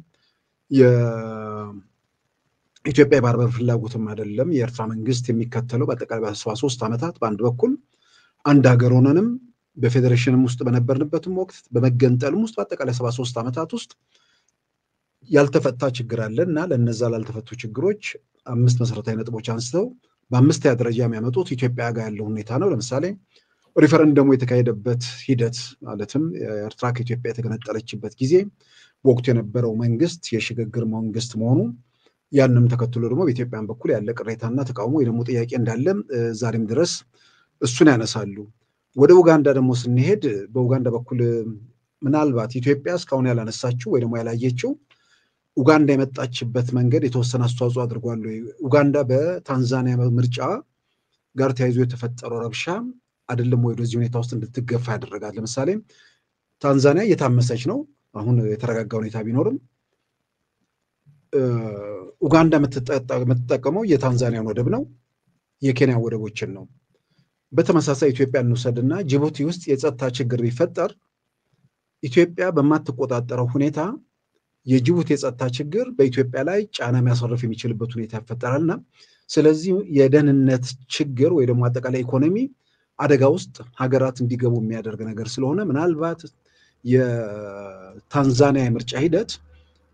የኢትዮጵያ የባህር በር ፍላጎትም አይደለም የኤርትራ መንግስት የሚከተለው በአጠቃላይ በ73 ዓመታት በአንድ በኩል አንድ ሀገር ሆነንም በፌዴሬሽንም ውስጥ በነበርንበትም ወቅት በመገንጠልም ውስጥ በአጠቃላይ 73 ዓመታት ውስጥ ያልተፈታ ችግር አለ እና ለነዛ ላልተፈቱ ችግሮች 5 መሰረታዊ ነጥቦች አንስተው በ5ኛ ደረጃ የሚያመጡት ኢትዮጵያ ጋር ያለው ሁኔታ ነው። ለምሳሌ ሪፈረንደሙ የተካሄደበት ሂደት ማለትም ኤርትራ ከኢትዮጵያ የተገነጠለችበት ጊዜ ወቅቱ የነበረው መንግስት የሽግግር መንግስት መሆኑ ያንንም ተከትሎ ደግሞ በኢትዮጵያን በኩል ያለ ቅሬታና ተቃውሞ ወይ ደግሞ ጥያቄ እንዳለ ዛሬም ድረስ እሱን ያነሳሉ። ወደ ኡጋንዳ ደግሞ ስንሄድ በኡጋንዳ በኩል ምናልባት ኢትዮጵያ እስካሁን ያላነሳችው ወይ ደግሞ ያላየችው ኡጋንዳ የመጣችበት መንገድ የተወሰነ አስተዋጽኦ አድርጓል። ኡጋንዳ በታንዛኒያ ምርጫ ጋር ተያይዞ የተፈጠረው ረብሻ አይደለም ወይ ወደዚህ ሁኔታ ውስጥ እንድትገፋ ያደረጋል። ለምሳሌ ታንዛኒያ እየታመሰች ነው። አሁን የተረጋጋ ሁኔታ ቢኖርም ኡጋንዳ የምትጠቀመው የታንዛኒያን ወደብ ነው፣ የኬንያ ወደቦችን ነው። በተመሳሳይ ኢትዮጵያ እንውሰድና ጅቡቲ ውስጥ የጸጥታ ችግር ቢፈጠር ኢትዮጵያ በማትቆጣጠረው ሁኔታ የጅቡቲ የጸጥታ ችግር በኢትዮጵያ ላይ ጫና የሚያሳርፍ የሚችልበት ሁኔታ ይፈጠራልና ስለዚህ የደህንነት ችግር ወይ ደግሞ አጠቃላይ ኢኮኖሚ አደጋ ውስጥ ሀገራት እንዲገቡ የሚያደርግ ነገር ስለሆነ ምናልባት የታንዛኒያ የምርጫ ሂደት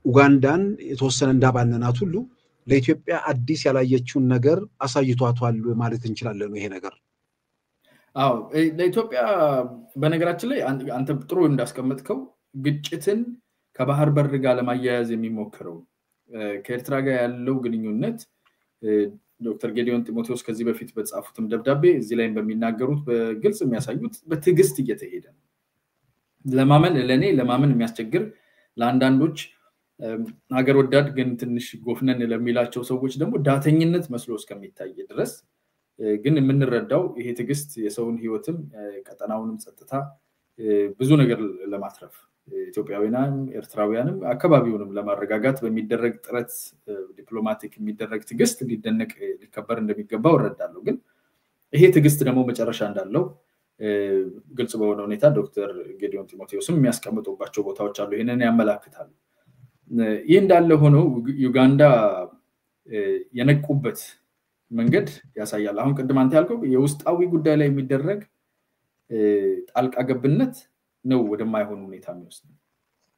ኡጋንዳን የተወሰነ እንዳባነናት ሁሉ ለኢትዮጵያ አዲስ ያላየችውን ነገር አሳይቷታል ማለት እንችላለን ነው ይሄ ነገር። አዎ ለኢትዮጵያ በነገራችን ላይ አንተ ጥሩ እንዳስቀመጥከው ግጭትን ከባህር በር ጋር ለማያያዝ የሚሞክረው ከኤርትራ ጋር ያለው ግንኙነት ዶክተር ጌዲዮን ጢሞቴዎስ ከዚህ በፊት በጻፉትም ደብዳቤ እዚህ ላይ በሚናገሩት በግልጽ የሚያሳዩት በትዕግስት እየተሄደ ነው። ለማመን የሚያስቸግር ለአንዳንዶች ሀገር ወዳድ ግን ትንሽ ጎፍነን ለሚላቸው ሰዎች ደግሞ ዳተኝነት መስሎ እስከሚታይ ድረስ ግን የምንረዳው ይሄ ትዕግስት የሰውን ህይወትም ቀጠናውንም ጸጥታ ብዙ ነገር ለማትረፍ ኢትዮጵያውያንም ኤርትራውያንም አካባቢውንም ለማረጋጋት በሚደረግ ጥረት ዲፕሎማቲክ የሚደረግ ትዕግስት ሊደነቅ ሊከበር እንደሚገባው እረዳለሁ። ግን ይሄ ትዕግስት ደግሞ መጨረሻ እንዳለው ግልጽ በሆነ ሁኔታ ዶክተር ጌዲዮን ጢሞቴዎስም የሚያስቀምጡባቸው ቦታዎች አሉ፣ ይሄንን ያመላክታሉ። ይህ እንዳለ ሆኖ ዩጋንዳ የነቁበት መንገድ ያሳያል። አሁን ቅድም አንተ ያልከው የውስጣዊ ጉዳይ ላይ የሚደረግ ጣልቃ ገብነት ነው ወደማይሆን ሁኔታ የሚወስድ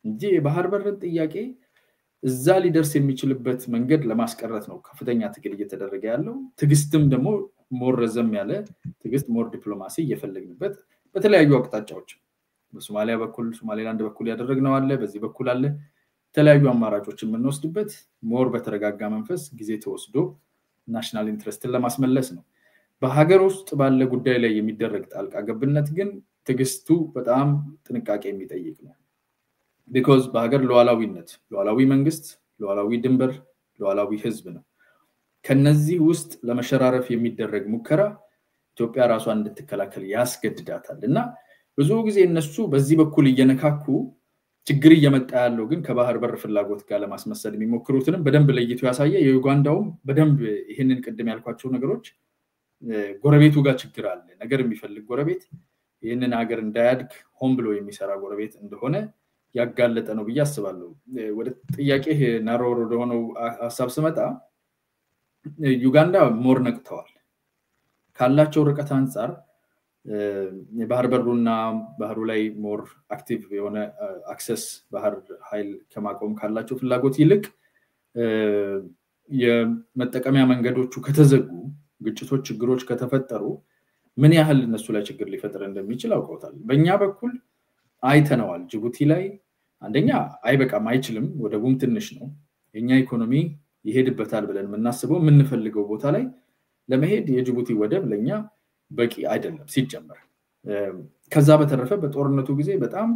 እንጂ የባህር በርን ጥያቄ እዛ ሊደርስ የሚችልበት መንገድ ለማስቀረት ነው ከፍተኛ ትግል እየተደረገ ያለው። ትዕግስትም ደግሞ ሞር ረዘም ያለ ትዕግስት ሞር ዲፕሎማሲ እየፈለግንበት በተለያዩ አቅጣጫዎች በሶማሊያ በኩል ሶማሌላንድ በኩል ያደረግነው አለ፣ በዚህ በኩል አለ፣ የተለያዩ አማራጮችን የምንወስድበት ሞር በተረጋጋ መንፈስ ጊዜ ተወስዶ ናሽናል ኢንትረስትን ለማስመለስ ነው። በሀገር ውስጥ ባለ ጉዳይ ላይ የሚደረግ ጣልቃ ገብነት ግን ትዕግስቱ በጣም ጥንቃቄ የሚጠይቅ ነው። ቢኮዝ በሀገር ሉዓላዊነት፣ ሉዓላዊ መንግስት፣ ሉዓላዊ ድንበር፣ ሉዓላዊ ህዝብ ነው። ከነዚህ ውስጥ ለመሸራረፍ የሚደረግ ሙከራ ኢትዮጵያ ራሷን እንድትከላከል ያስገድዳታል እና ብዙ ጊዜ እነሱ በዚህ በኩል እየነካኩ ችግር እየመጣ ያለው ግን ከባህር በር ፍላጎት ጋር ለማስመሰል የሚሞክሩትንም በደንብ ለይቶ ያሳየ የዩጋንዳውም በደንብ ይሄንን ቅድም ያልኳቸው ነገሮች ጎረቤቱ ጋር ችግር አለ ነገር የሚፈልግ ጎረቤት ይሄንን ሀገር እንዳያድግ ሆን ብሎ የሚሰራ ጎረቤት እንደሆነ ያጋለጠ ነው ብዬ አስባለሁ። ወደ ጥያቄ ናሮሮ ወደሆነው ሐሳብ ስመጣ ዩጋንዳ ሞር ነቅተዋል ካላቸው ርቀት አንፃር የባህር በሩና ባህሩ ላይ ሞር አክቲቭ የሆነ አክሰስ ባህር ኃይል ከማቆም ካላቸው ፍላጎት ይልቅ የመጠቀሚያ መንገዶቹ ከተዘጉ ግጭቶች ችግሮች ከተፈጠሩ ምን ያህል እነሱ ላይ ችግር ሊፈጠር እንደሚችል አውቀውታል። በእኛ በኩል አይተነዋል። ጅቡቲ ላይ አንደኛ አይበቃም አይችልም፣ ወደቡም ትንሽ ነው። የኛ ኢኮኖሚ ይሄድበታል ብለን የምናስበው የምንፈልገው ቦታ ላይ ለመሄድ የጅቡቲ ወደብ ለኛ በቂ አይደለም ሲጀመር። ከዛ በተረፈ በጦርነቱ ጊዜ በጣም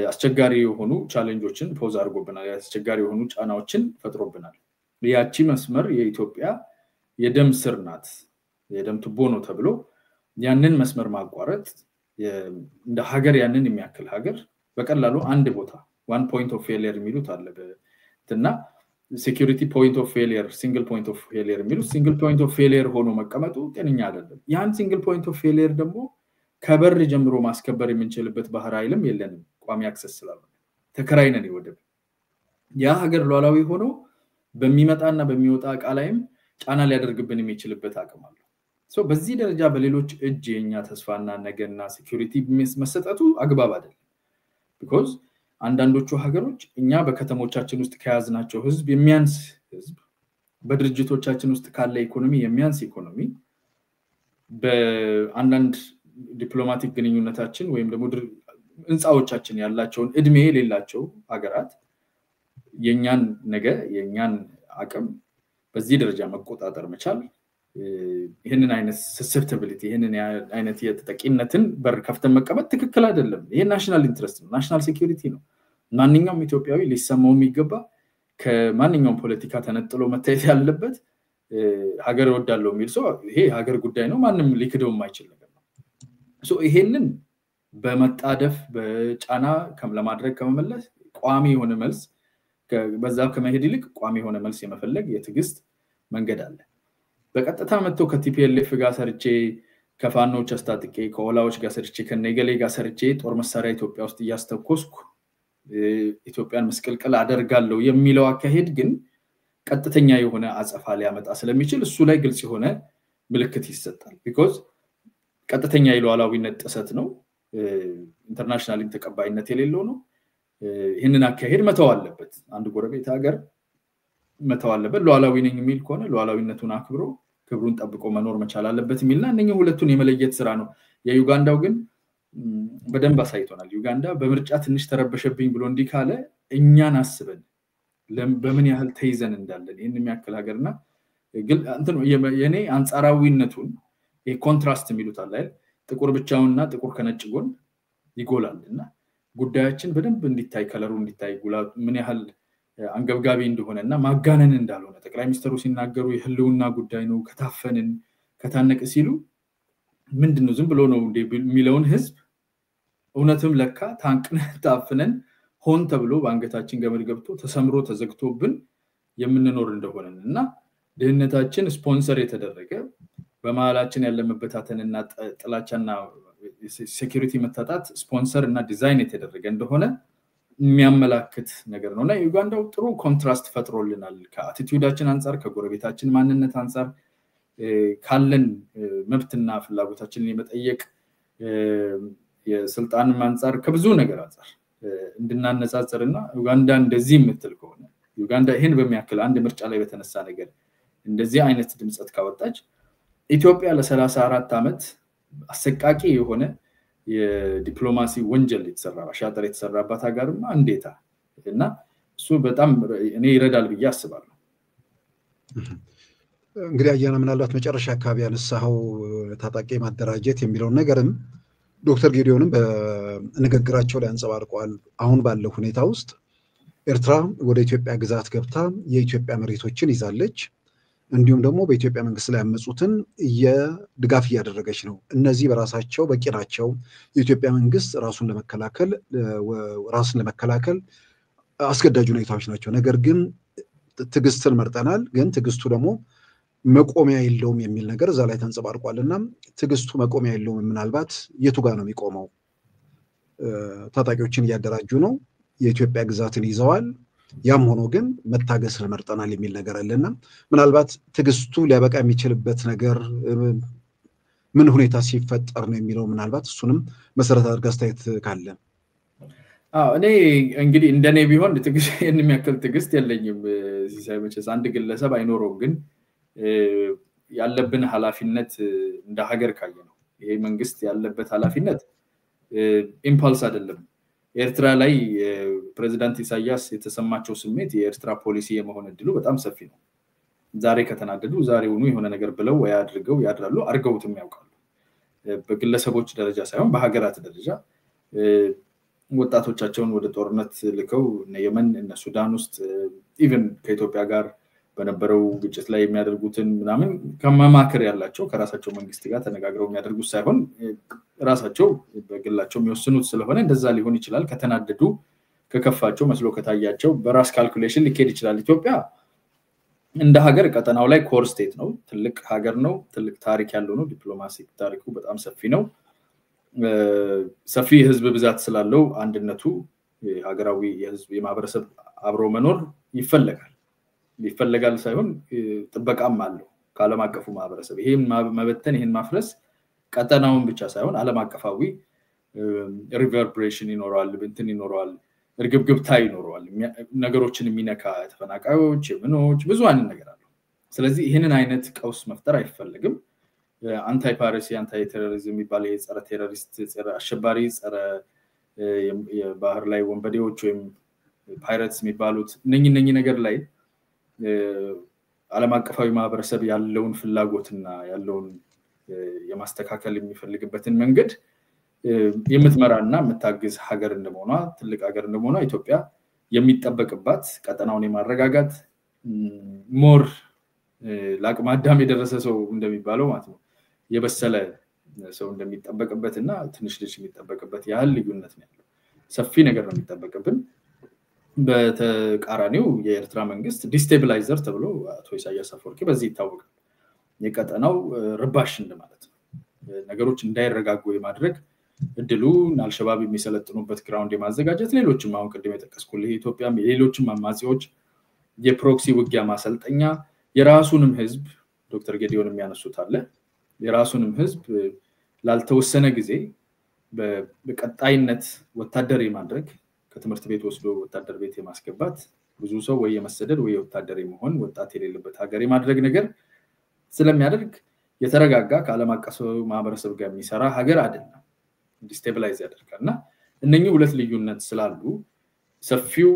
አስቸጋሪ የሆኑ ቻሌንጆችን ፖዝ አድርጎብናል፣ አስቸጋሪ የሆኑ ጫናዎችን ፈጥሮብናል። ያቺ መስመር የኢትዮጵያ የደም ስር ናት፣ የደም ቱቦ ነው ተብሎ ያንን መስመር ማቋረጥ እንደ ሀገር ያንን የሚያክል ሀገር በቀላሉ አንድ ቦታ one point of failure የሚሉት አለ እና ሴኩሪቲ ፖይንት ኦፍ ፌሊየር ሲንግል ፖይንት ኦፍ ፌሊየር የሚሉ ሲንግል ፖይንት ኦፍ ፌሊየር ሆኖ መቀመጡ ጤነኛ አይደለም ያን ሲንግል ፖይንት ኦፍ ፌሊየር ደግሞ ከበር ጀምሮ ማስከበር የምንችልበት ባህር ኃይልም የለንም ቋሚ አክሰስ ስላለ ተከራይነን ይወደብ ያ ሀገር ሉዓላዊ ሆኖ በሚመጣና በሚወጣ አቃ ላይም ጫና ሊያደርግብን የሚችልበት አቅም አለ ሶ በዚህ ደረጃ በሌሎች እጅ የኛ ተስፋና ነገና ሴኩሪቲ መሰጠቱ አግባብ አይደለም because አንዳንዶቹ ሀገሮች እኛ በከተሞቻችን ውስጥ ከያዝናቸው ህዝብ የሚያንስ ህዝብ በድርጅቶቻችን ውስጥ ካለ ኢኮኖሚ የሚያንስ ኢኮኖሚ በአንዳንድ ዲፕሎማቲክ ግንኙነታችን ወይም ደግሞ እንጻዎቻችን ያላቸውን እድሜ የሌላቸው ሀገራት የኛን ነገ የኛን አቅም በዚህ ደረጃ መቆጣጠር መቻል ይሄንን አይነት susceptibility ይሄንን አይነት የተጠቂነትን በር ከፍተን መቀመጥ ትክክል አይደለም ይሄ ናሽናል ኢንትረስት ነው ናሽናል ሴኩሪቲ ነው ማንኛውም ኢትዮጵያዊ ሊሰማው የሚገባ ከማንኛውም ፖለቲካ ተነጥሎ መታየት ያለበት ሀገር ወዳለው የሚል ሰው ይሄ ሀገር ጉዳይ ነው ማንንም ሊክደው የማይችል ነገር ነው ሶ ይሄንን በመጣደፍ በጫና ለማድረግ ከመመለስ ቋሚ የሆነ መልስ በዛ ከመሄድ ይልቅ ቋሚ የሆነ መልስ የመፈለግ የትግስት መንገድ አለ በቀጥታ መጥቶ ከቲፒኤልኤፍ ጋር ሰርቼ ከፋኖች አስታጥቄ ከኦላዎች ጋር ሰርቼ ከነገሌ ጋር ሰርቼ ጦር መሳሪያ ኢትዮጵያ ውስጥ ያስተኮስኩ ኢትዮጵያን መስቀልቀል አደርጋለሁ የሚለው አካሄድ ግን ቀጥተኛ የሆነ አጸፋ ሊያመጣ ስለሚችል እሱ ላይ ግልጽ የሆነ ምልክት ይሰጣል because ቀጥተኛ የሉዓላዊነት ጥሰት ነው ኢንተርናሽናል ተቀባይነት የሌለው ነው ይሄንን አካሄድ መተው አለበት አንድ ጎረቤት ሀገር መተው አለበት ሉዓላዊ ነኝ የሚል ከሆነ ሉዓላዊነቱን አክብሮ ክብሩን ጠብቆ መኖር መቻል አለበት የሚልና እነኚህ ሁለቱን የመለየት ስራ ነው የዩጋንዳው ግን በደንብ አሳይቶናል ዩጋንዳ በምርጫ ትንሽ ተረበሸብኝ ብሎ እንዲካለ እኛን አስበን በምን ያህል ተይዘን እንዳለን ይሄን የሚያክል ሀገርና ግን እንትን የኔ አንጻራዊነቱን የኮንትራስት የሚሉት አለ አይደል ጥቁር ብቻውንና ጥቁር ከነጭ ጎን ይጎላልና ጉዳያችን በደንብ እንዲታይ ከለሩ እንዲታይ ጉላቱ ምን ያህል አንገብጋቢ እንደሆነና ማጋነን እንዳልሆነ ጠቅላይ ሚኒስትሩ ሲናገሩ የህልውና ጉዳይ ነው ከታፈንን ከታነቀ ሲሉ ምንድነው ዝም ብሎ ነው የሚለውን ህዝብ እውነትም ለካ ታንቅነ ታፈነን ሆን ተብሎ ባንገታችን ገመድ ገብቶ ተሰምሮ ተዘግቶብን የምንኖር እንደሆነና ደህንነታችን ስፖንሰር የተደረገ በመሃላችን ያለ መበታተንና ጥላቻና ሴኩሪቲ መታጣት ስፖንሰር እና ዲዛይን የተደረገ እንደሆነ የሚያመላክት ነገር ነውና ዩጋንዳው ጥሩ ኮንትራስት ፈጥሮልናል ከአቲቲዩዳችን አንፃር ከጎረቤታችን ማንነት አንፃር ካለን መብትና ፍላጎታችንን የመጠየቅ የስልጣን አንፃር ከብዙ ነገር አንፃር እንድናነጻጽርና ዩጋንዳ እንደዚህ የምትል ከሆነ ዩጋንዳ ይሄን በሚያክል አንድ ምርጫ ላይ በተነሳ ነገር እንደዚህ አይነት ድምጽት ካወጣች ኢትዮጵያ ለ34 አመት አሰቃቂ የሆነ የዲፕሎማሲ ወንጀል የተሰራ አሻጥር የተሰራባት ሀገርማ እንዴታ እና እሱ በጣም እኔ ይረዳል ብዬ አስባለሁ እንግዲህ አያና ምናልባት መጨረሻ አካባቢ ያነሳው ታጣቂ ማደራጀት የሚለው ነገርም ዶክተር ጌዲዮንም በንግግራቸው ላይ አንጸባርቀዋል አሁን ባለው ሁኔታ ውስጥ ኤርትራ ወደ ኢትዮጵያ ግዛት ገብታ የኢትዮጵያ መሬቶችን ይዛለች እንዲሁም ደግሞ በኢትዮጵያ መንግስት ላይ ያመጹትን የድጋፍ ያደረገች ነው እነዚህ በራሳቸው በቂ ናቸው የኢትዮጵያ መንግስት ራሱን ለመከላከል አስገዳጅ ሁኔታዎች ናቸው ነገር ግን ትግስትን መርጠናል ግን ትግስቱ ደግሞ መቆሚያ የለውም የሚል ነገር እዛ ላይ ተንጸባርቋልና ትግስቱ መቆሚያ የለውም ምናልባት የቱ ጋር ነው የሚቆመው ታጣቂዎችን ያደራጁ ነው የኢትዮጵያ ግዛትን ይዘዋል ያም ሆኖ ግን መታገስን መርጠናል የሚል ነገር አለና ምናልባት ትግስቱ ሊያበቃ የሚችልበት ነገር ምን ሁኔታ ሲፈጠር ነው የሚለው ምናልባት እሱንም መሰረት አድርገህ አስተያየት ካለ እኔ እንግዲህ እንደኔ ቢሆን ትግስት የሚያክል ትግስት የለኝም ሲሳይ መቼስ አንድ ግለሰብ አይኖረው ግን ያለብን ኃላፊነት እንደ ሀገር ካየ ነው ይሄ መንግስት ያለበት ኃላፊነት ኢምፓልስ አይደለም ኤርትራ ላይ ፕሬዝዳንት ኢሳያስ የተሰማቸው ስሜት የኤርትራ ፖሊሲ የመሆን እድሉ በጣም ሰፊ ነው ዛሬ ከተናደዱ ዛሬውኑ የሆነ ነገር ብለው ወይ አድርገው ያድራሉ አርገውትም ያውቃሉ በግለሰቦች ደረጃ ሳይሆን በሀገራት ደረጃ ወጣቶቻቸውን ወደ ጦርነት ልከው የመን እና ሱዳን ውስጥ ኢቭን ከኢትዮጵያ ጋር በነበረው ግጭት ላይ የሚያደርጉትን ምናምን ከመማከር ያላቸው ከራሳቸው መንግስት ጋር ተነጋግረው የሚያደርጉት ሳይሆን ራሳቸው በግላቸው የሚወስኑት ስለሆነ እንደዛ ሊሆን ይችላል ከተናደዱ ከከፋቸው መስሎ ከታያቸው በራስ ካልኩሌሽን ሊኬድ ይችላል ኢትዮጵያ እንደ ሀገር ቀጠናው ላይ ኮር ስቴት ነው ትልቅ ሀገር ነው ትልቅ ታሪክ ያለው ነው ዲፕሎማቲክ ታሪኩ በጣም ሰፊ ነው ሰፊ ህዝብ ብዛት ስላለው አንድነቱ ሀገራዊ የህዝብ የማህበረሰብ አብሮ መኖር ይፈልጋል ሳይሆን ጥበቃም አለው ከዓለም አቀፉ ማህበረሰብ ይሄን መበተን ይሄን ማፍረስ ቀጠናውን ብቻ ሳይሆን ዓለም አቀፋዊ ሪቨርበሬሽን ይኖራል እንትን ይኖራል እርግብግብታ ይኖራል ነገሮችን የሚነካ ተፈናቃዮች ምኖች ብዙ አይነት ነገር አለ ስለዚህ ይሄንን አይነት ቀውስ መፍጠር አይፈልግም አንታይ ፓይሬሲ አንታይ ቴሮሪዝም የሚባል የጸረ ቴሮሪስት ጸረ አሸባሪ ጸረ የባህር ላይ ወንበዴዎች ወይም ፓይሬትስ የሚባሉት ነኝ ነገር ላይ ዓለም አቀፋዊ ማህበረሰብ ያለውን ፍላጎትና ያለውን የማስተካከል የሚፈልግበትን መንገድ የምትመራና የምታግዝ ሀገር እንደሆነ ትልቅ ሀገር እንደሆነ ኢትዮጵያ የሚጠበቅባት ቀጠናውን የማረጋጋት ሞር ላቅመ አዳም የደረሰ ሰው እንደሚባለው ማለት ነው የበሰለ ሰው እንደሚጠበቅበትና ትንሽ ልጅ የሚጠበቅበት ያህል ልዩነት ነው ያለው ሰፊ ነገር ነው የሚጠበቅብን በተቃራኒው የኤርትራ መንግስት ዲስቴብላይዘር ተብሎ አቶ ኢሳያስ አፈወርቂ በዚህ ይታወቃል የቀጠናው ርባሽ እንደማለት ነው ነገሮች እንዳይረጋጉ የማድረግ እድሉ አልሸባብ የሚሰለጥኑበት ግራውንድ የማዘጋጀት ሌሎችም አሁን ቅድም የተጠቀስኩልህ ኢትዮጵያም ሌሎችም አማጺዎች የፕሮክሲ ውጊያ ማሰልጠኛ የራሱንም ህዝብ ዶክተር ጌዲዮን የሚያነሱት አለ የራሱንም ህዝብ ላልተወሰነ ጊዜ በቀጣይነት ወታደር የማድረግ ከትምህርት ቤት ወስዶ ወታደር ቤት የማስገባት ብዙ ሰው ወይ የመሰደድ ወይ ወታደር የመሆን ወጣት የሌለበት ሀገር የማድረግ ነገር ስለሚያደርግ የተረጋጋ ከዓለም አቀፍ ማህበረሰብ ጋር የሚሰራ ሀገር አይደለም ዲስቴብላይዝ ያደርጋልና እነኚህ ሁለት ልዩነት ስላሉ ሰፊው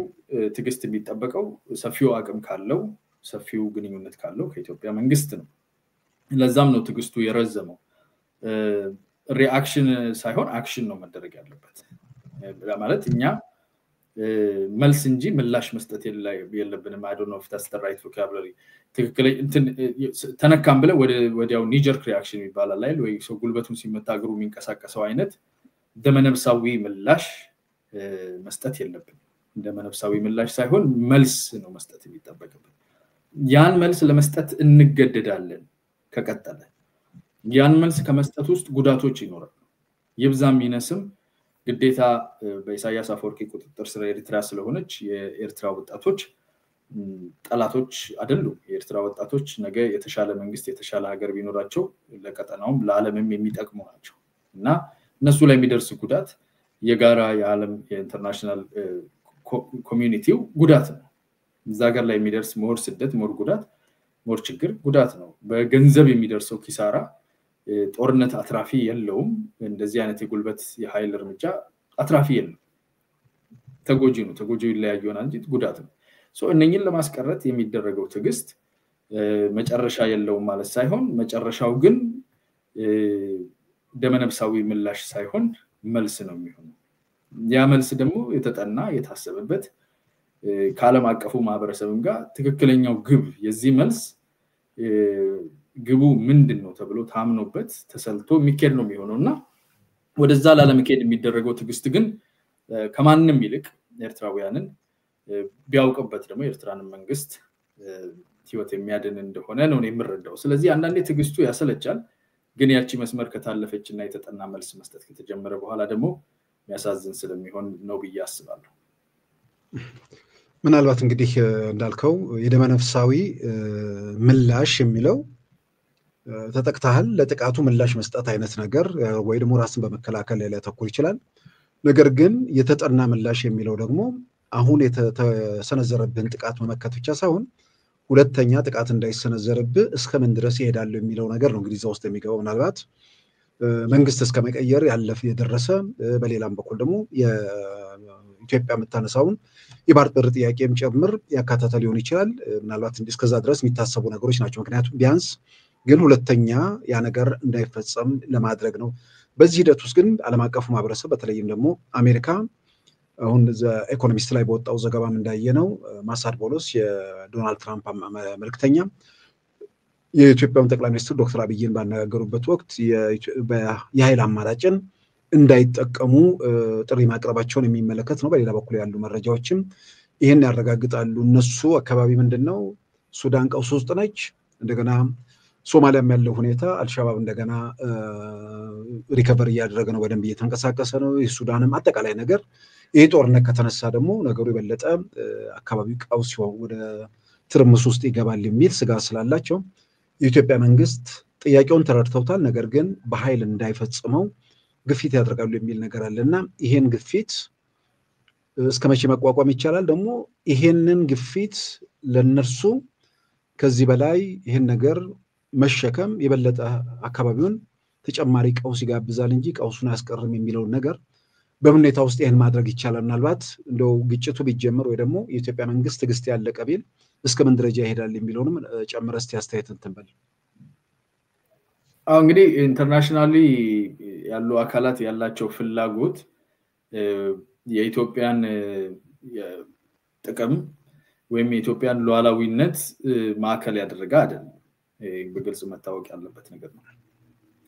ትግስት የሚጠበቀው ሰፊው አቅም ካለው ሰፊው ግንኙነት ካለው ከኢትዮጵያ መንግስት ነው ለዛም ነው ትግስቱ የረዘመው ሪአክሽን ሳይሆን አክሽን ነው መደረግ ያለበት ማለት እኛ መልስ እንጂ ምላሽ መስጠት የለብንም I don't know if that's the right vocabulary ትክክለ ተነካም ብለ ወዲያው ኒጀር ሪአክሽን ይባላል ላይ ወይ ሰው ጉልበቱን ሲመታ እግሩ የሚንቀሳቀሰው አይነት ደመነፍሳዊ ምላሽ መስጠት የለብንም ደመነፍሳዊ ምላሽ ሳይሆን መልስ ነው መስጠት የሚጠበቅብን ያን መልስ ለመስጠት እንገደዳለን ከቀጠለ ያን መልስ ከመስጠት ውስጥ ጉዳቶች ይኖራሉ ይብዛም ይነስም ግዴታ በኢሳያስ አፈወርቂ ቁጥጥር ስር ኤርትራ ስለሆነች የኤርትራ ወጣቶች ጠላቶች አይደሉም የኤርትራ ወጣቶች ነገ የተሻለ መንግስት የተሻለ ሀገር ቢኖራቸው ለቀጠናውም ለዓለምም የሚጠቅሙ ናቸው እና እነሱ ላይ የሚደርስ ጉዳት የጋራ የዓለም የኢንተርናሽናል ኮሚኒቲው ጉዳት ነው እዛ ሀገር ላይ የሚደርስ ሞር ስደት ሞር ጉዳት ሞር ችግር ጉዳት ነው በገንዘብ የሚደርሰው ኪሳራ ጦርነት አትራፊ የለውም እንደዚህ አይነት የጉልበት የኃይል እርምጃ አትራፊ የለም ተጎጂው ይለያዩና እንጂ ጉዳት ነው ሶ እነኚህን ለማስቀረት የሚደረገው ትግስት መጨረሻ የለውም ማለት ሳይሆን መጨረሻው ግን ደመነፍሳዊ ምላሽ ሳይሆን መልስ ነው የሚሆነው ያ መልስ ደግሞ የተጠና የታሰበበት ከዓለም አቀፉ ማህበረሰብም ጋር ትክክለኛው ግብ የዚህ መልስ ግቡ ምንድነው ተብሎ ታምኖበት ተሰልቶ የሚከድ ነው የሚሆነውና ወደዛ ላለመከድ የሚደረገው ትግስት ግን ከማንንም ይልቅ ኤርትራውያንን ቢያውቅበት ደግሞ ኤርትራንን መንግስት ህይወት የሚያድን እንደሆነ ነው የምረዳው ስለዚህ አንዳንዴ ትግስቱ ያሰለቻል ግን ያቺ መስመር ከታለፈችና የተጠና መልስ መስጠት ከተጀመረ በኋላ ደግሞ የሚያሳዝን ስለሚሆን ነው ብዬ አስባለሁ ምናልባት እንግዲህ እንዳልከው የደመነፍሳዊ ምላሽ የሚለው ተጠቅታል ለጥቃቱ ምላሽ መስጠት አይነት ነገር ወይ ደግሞ ራስን በመከላከል ላይ ተኮር ይችላል ነገር ግን የተጠና ምላሽ የሚለው ደግሞ አሁን የተሰነዘረብን ጥቃት መመከት ብቻ ሳይሆን ሁለተኛ ጥቃት እንዳይሰነዘርብህ እስከምን ድረስ ይሄዳል የሚለው ነገር ነው እንግዲህ እዛው ውስጥ የሚገባው ምናልባት መንግስት እስከመቀየር ያለፈ የደረሰ በሌላም በኩል ደግሞ የኢትዮጵያ መታነሳውን የባህር በር ጥያቄም ጭምር ያካተተ ሊሆን ይችላል ምናልባት እስከዛ ድረስ የሚታሰቡ ነገሮች ናቸው ምክንያቱም ቢያንስ ግን ሁለተኛ ያ ነገር እንዳይፈጸም ለማድረግ ነው በዚህ ሂደት ውስጥ ግን ዓለም አቀፉ ማህበረሰብ በተለይም ደግሞ አሜሪካ አሁን ኢኮኖሚስት ላይ በወጣው ዘገባም እንዳየነው ማሳድ ቦሎስ የዶናልድ ትራምፕ መልክተኛ የኢትዮጵያው ጠቅላይ ሚኒስትር ዶክተር አብይን ባነጋገሩበት ወቅት የኃይል አማራጭን እንዳይጠቀሙ ጥሪ ማቅረባቸውን የሚመለከት ነው በሌላ በኩል ያሉ መረጃዎችም ይሄን ያረጋግጣሉ እነሱ አካባቢ ምንድነው ሱዳን ቀውስ ውስጥ ነች። እንደገና ሶማሊያም ያለው ሁኔታ አልሻባብ እንደገና ሪከቨር እያደረገ ነው፣ በደንብ እየተንቀሳቀሰ ነው። የሱዳንም አጠቃላይ ነገር ይህ ጦርነት ከተነሳ ደግሞ ነገሩ የበለጠ አካባቢው ቀውስ ሲሆን ወደ ትርምስ ውስጥ ይገባል የሚል ስጋት ስላላቸው የኢትዮጵያ መንግስት ጥያቄውን ተረድተውታል። ነገር ግን በኃይል እንዳይፈጽመው ግፊት ያደርጋሉ የሚል ነገር አለና ይሄን ግፊት እስከ መቼ መቋቋም ይቻላል? ደግሞ ይሄንን ግፊት ለነርሱ ከዚህ በላይ ይሄን ነገር መሸከም የበለጠ አካባቢውን ተጨማሪ ቀውስ ይጋብዛል እንጂ ቀውሱን አያስቀርም የሚለውን ነገር በምን ሁኔታ ውስጥ ይሄን ማድረግ ይቻላል? ምናልባት እንደው ግጭቱ ቢጀምር ወይ ደግሞ የኢትዮጵያ መንግስት ትዕግስት ያለቀ ቢል እስከምን ደረጃ ይሄዳል የሚለውንም ጨምረህ እስቲ አስተያየት እንትን በል። እንግዲህ ኢንተርናሽናሊ ያሉ አካላት ያላቸው ፍላጎት የኢትዮጵያን ጥቅም ወይም የኢትዮጵያን ሉዓላዊነት ማዕከል ያደረገ አይደለም። በግልጽ መታወቅ ያለበት ነገር ነው።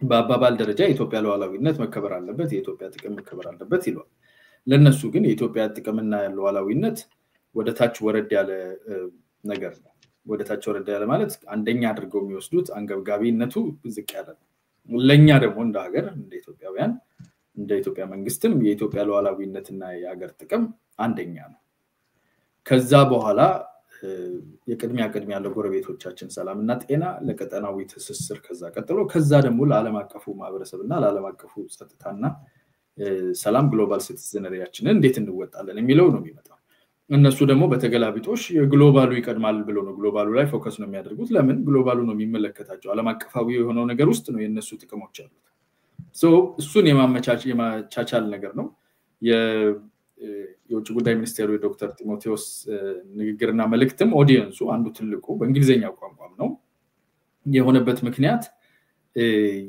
በአባባል ደረጃ የኢትዮጵያ ሉዓላዊነት መከበር አለበት፣ የኢትዮጵያ ጥቅም መከበር አለበት ይሏል። ለነሱ ግን የኢትዮጵያ ጥቅምና ሉዓላዊነት ወደ ታች ወረድ ያለ ነገር ነው። ወደ ታች ወረድ ያለ ማለት አንደኛ አድርገው የሚወስዱት አንገብጋቢነቱ ዝቅ ያለ ነው። ለኛ ደግሞ እንደ ሀገር እንደ ኢትዮጵያውያን እንደ ኢትዮጵያ መንግስትም የኢትዮጵያ ሉዓላዊነትና የሀገር ጥቅም አንደኛ ነው። ከዛ በኋላ የቅድሚያ ለጎረቤቶቻችን ሰላምና ጤና፣ ለቀጠናዊ ትስስር፣ ከዛ ቀጥሎ ከዛ ደግሞ ለዓለም አቀፉ ማህበረሰብና ለዓለም አቀፉ ጸጥታና ሰላም ግሎባል ሲቲዝነሪያችንን እንዴት እንወጣለን የሚለው ነው የሚመጣው። እነሱ ደግሞ በተገላቢጦሽ የግሎባሉ ይቀድማል ብሎ ነው ግሎባሉ ላይ ፎከስ ነው የሚያደርጉት። ለምን? ግሎባሉ ነው የሚመለከታቸው። ዓለም አቀፋዊ የሆነው ነገር ውስጥ ነው የነሱ ጥቅሞች አሉት። እሱን የማመቻቻል ነገር ነው። የውጭ ጉዳይ ሚኒስቴሩ የዶክተር ጢሞቴዎስ ንግግርና መልእክትም ኦዲየንሱ አንዱ ትልቁ በእንግሊዘኛ ቋንቋም ነው የሆነበት ምክንያት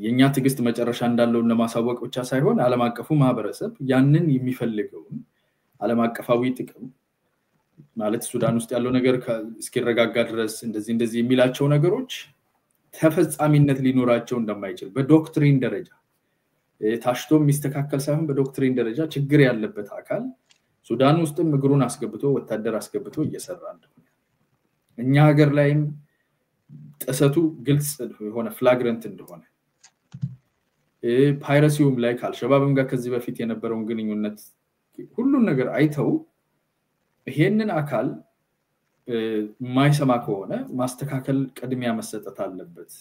የኛ ትግስት መጨረሻ እንዳለው ለማሳወቅ ብቻ ሳይሆን ዓለም አቀፉ ማህበረሰብ ያንን የሚፈልገውን ዓለም አቀፋዊ ጥቅም ማለት ሱዳን ውስጥ ያለው ነገር እስኪረጋጋ ድረስ እንደዚህ የሚላቸው ነገሮች ተፈጻሚነት ሊኖራቸው እንደማይችል በዶክትሪን ደረጃ ታሽቶ የሚስተካከል ሳይሆን በዶክትሪን ደረጃ ችግር ያለበት አካል ሱዳን ውስጥም እግሩን አስገብቶ ወታደር አስገብቶ እየሰራ እንደሆነ እኛ ሀገር ላይም ጥሰቱ ግልጽ የሆነ ፍላግረንት እንደሆነ ፓይረሲውም ላይ ከአልሸባብም ጋር ከዚህ በፊት የነበረውን ግንኙነት ሁሉን ነገር አይተው ይሄንን አካል ማይሰማ ከሆነ ማስተካከል ቅድሚያ መሰጠት አለበት።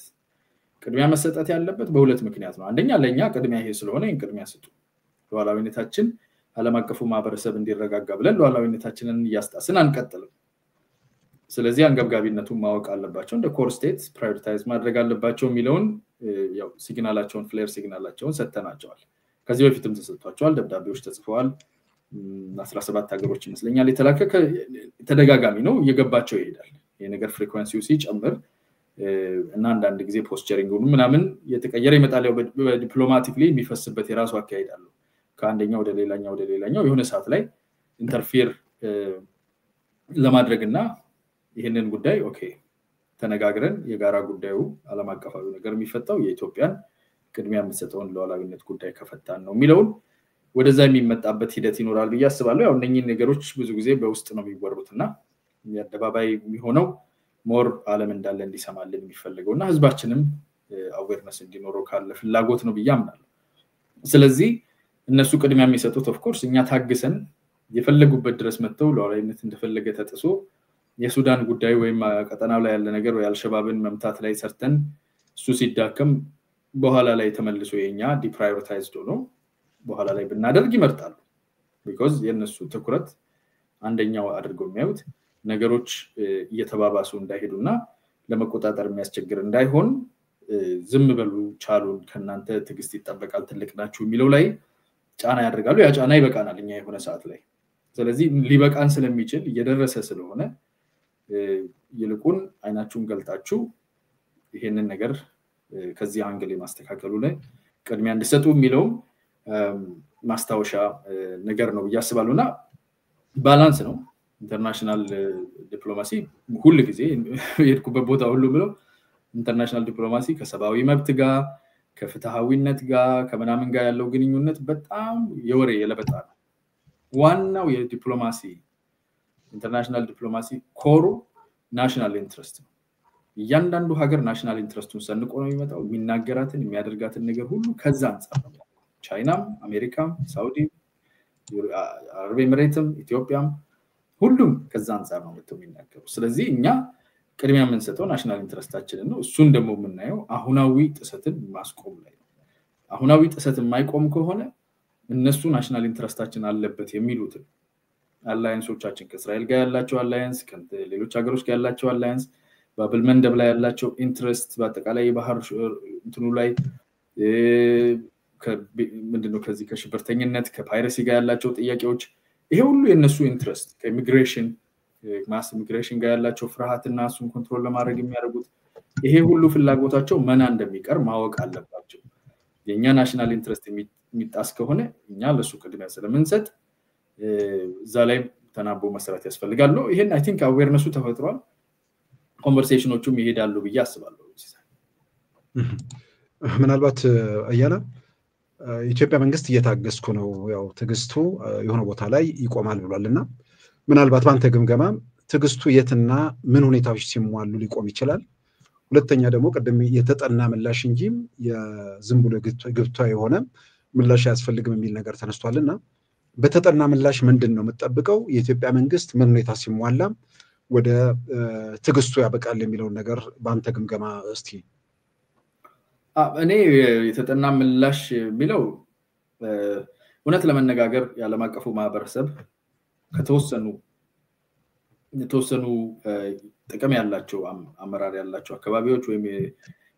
ቅድሚያ መሰጠት ያለበት በሁለት ምክንያት ነው። አንደኛ ለኛ ቅድሚያ ይሄ ስለሆነ ቅድሚያ ስጡ። ሉዓላዊነታችን ዓለም አቀፉ ማህበረሰብ እንዲረጋጋ ብለን ሉዓላዊነታችንን እያስጣስን አንቀጥልም። ስለዚህ አንገብጋቢነቱን ማወቅ አለባቸው። እንደ ኮር ስቴት ፕራዮሪታይዝ ማድረግ አለባቸው የሚለውን ያው ሲግናላቸውን ፍሌር ሲግናላቸውን ሰተናቸዋል። ከዚህ በፊትም ተሰጥቷቸዋል። ደብዳቤዎች ተጽፈዋል። 17 ሀገሮች ይመስለኛል የተላከ ተደጋጋሚ ነው እየገባቸው ይሄዳል። የነገር ፍሪኩዌንሲው ሲጨምር እና አንዳንድ ጊዜ ፖስቸሪንጉን ምናምን የተቀየረ ይመጣል። በዲፕሎማቲክሊ የሚፈስበት የራሱ አካሄድ አለው። ከአንደኛው ወደ ሌላኛው የሆነ ሰዓት ላይ ኢንተርፌር ለማድረግና ይሄንን ጉዳይ ኦኬ ተነጋግረን የጋራ ጉዳዩ ዓለም አቀፋዊ ነገር የሚፈታው የኢትዮጵያን ቅድሚያ የምትሰጠውን ሉዓላዊነት ጉዳይ ከፈታን ነው የሚለውን ወደዛ የሚመጣበት ሂደት ይኖራል ብዬ አስባለሁ። ያው እነኚህ ነገሮች ብዙ ጊዜ በውስጥ ነው የሚወሩትና የአደባባይ የሚሆነው ሞር ዓለም እንዳለ እንዲሰማልን የሚፈልገውና ህዝባችንም አዌርነስ እንዲኖረው ካለ ፍላጎት ነው ብዬ አምናለሁ። ስለዚህ እነሱ ቅድሚያ የሚሰጡት ኦፍ ኮርስ እኛ ታግሰን የፈለጉበት ድረስ መጥተው ሉዓላዊነት እንደፈለገ ተጥሶ የሱዳን ጉዳይ ወይም ቀጠናው ላይ ያለ ነገር ወይ አልሸባብን መምታት ላይ ሰርተን እሱ ሲዳከም በኋላ ላይ ተመልሶ የኛ ዲፕራዮሪታይዝድ ሆኖ በኋላ ላይ ብናደርግ ይመርጣሉ። ቢኮዝ የነሱ ትኩረት አንደኛው አድርገው የሚያዩት ነገሮች እየተባባሱ እንዳይሄዱና ለመቆጣጠር የሚያስቸግር እንዳይሆን ዝም በሉ ቻሉን ከናንተ ትግስት ይጠበቃል ትልቅ ናችሁ የሚለው ላይ ጫና ያደርጋሉ። ያ ጫና ይበቃናል እኛ የሆነ ሰዓት ላይ። ስለዚህ ሊበቃን ስለሚችል እየደረሰ ስለሆነ ይልቁን አይናችሁን ገልጣችሁ ይሄንን ነገር ከዚህ አንግል ማስተካከሉ ላይ ቅድሚያ እንድሰጡ የሚለው ማስታወሻ ነገር ነው ያስባሉና ባላንስ ነው። ኢንተርናሽናል ዲፕሎማሲ ሁሉ ጊዜ የድኩበት ቦታ ሁሉ ብለው ኢንተርናሽናል ዲፕሎማሲ ከሰባዊ መብት ጋር ከፍትሃዊነት ጋር ከመናምን ጋር ያለው ግንኙነት በጣም የወሬ የለበጣ ነው። ዋናው የዲፕሎማሲ ኢንተርናሽናል ዲፕሎማሲ ኮሩ ናሽናል ኢንትረስት ነው እያንዳንዱ ሀገር ናሽናል ኢንትረስቱን ሰንቆ ነው የሚመጣው የሚናገራትን የሚያደርጋትን ነገር ሁሉ ከዛ አንፃር ነው ቻይናም አሜሪካም ሳውዲ አረብ ኤሚሬትም ኢትዮጵያም ሁሉም ከዛ አንፃር ነው የሚናገሩ ስለዚህ እኛ ቅድሚያ የምንሰጠው ናሽናል ኢንትረስታችንን ነው እሱን ደግሞ የምናየው አሁናዊ ጥሰትን ማስቆም ላይ ነው አሁናዊ ጥሰት የማይቆም ከሆነ እነሱ ናሽናል ኢንትረስታችን አለበት የሚሉት አላያንሶቻችን ከእስራኤል ጋር ያላቸው አላያንስ ከሌሎች ሀገሮች ጋር ያላቸው አላያንስ ባብል መንደብ ላይ ያላቸው ኢንትረስት በአጠቃላይ የባህር እንትኑ ላይ ምንድነው ከዚህ ከሽብርተኝነት ከፓይረሲ ጋር ያላቸው ጥያቄዎች ይሄ ሁሉ የነሱ ኢንትረስት ከኢሚግሬሽን ማስ ኢሚግሬሽን ጋር ያላቸው ፍርሃትና እሱን ኮንትሮል ለማድረግ የሚያደርጉት ይሄ ሁሉ ፍላጎታቸው መና እንደሚቀር ማወቅ አለባቸው የኛ ናሽናል ኢንትረስት የሚጣስ ከሆነ እኛ ለሱ ቅድሚያ ስለምንሰጥ እዛ ላይ ተናቦ መስራት ያስፈልጋል ነው ይሄን አይ ቲንክ አዌርነሱ ተፈጥሯል ኮንቨርሴሽኖቹም ይሄዳሉ ብዬ አስባለሁ ምናልባት አያና ኢትዮጵያ መንግስት እየታገስኩ ነው ያው ትግስቱ የሆነ ቦታ ላይ ይቆማል ብሏልና ምናልባት ባንተ ግምገማ ትግስቱ የትና ምን ሁኔታዎች ሲሟሉ ሊቆም ይችላል ሁለተኛ ደግሞ ቀደም የተጠና ምላሽ እንጂ የዝም ብሎ ግብቷ የሆነ ምላሽ ያስፈልግም የሚል ነገር ተነስቷልና በተጠና ምላሽ ምንድነው የምትጠብቀው የኢትዮጵያ መንግስት ምን ሁኔታ ሲሟላ ወደ ትግስቱ ያበቃል የሚለው ነገር ባንተ ግምገማ እስቲ እኔ የተጠና ምላሽ የሚለው እውነት ለመነጋገር ያለም አቀፉ ማህበረሰብ ከተወሰኑ ጥቅም ያላቸው አመራር ያላቸው አካባቢዎች ወይም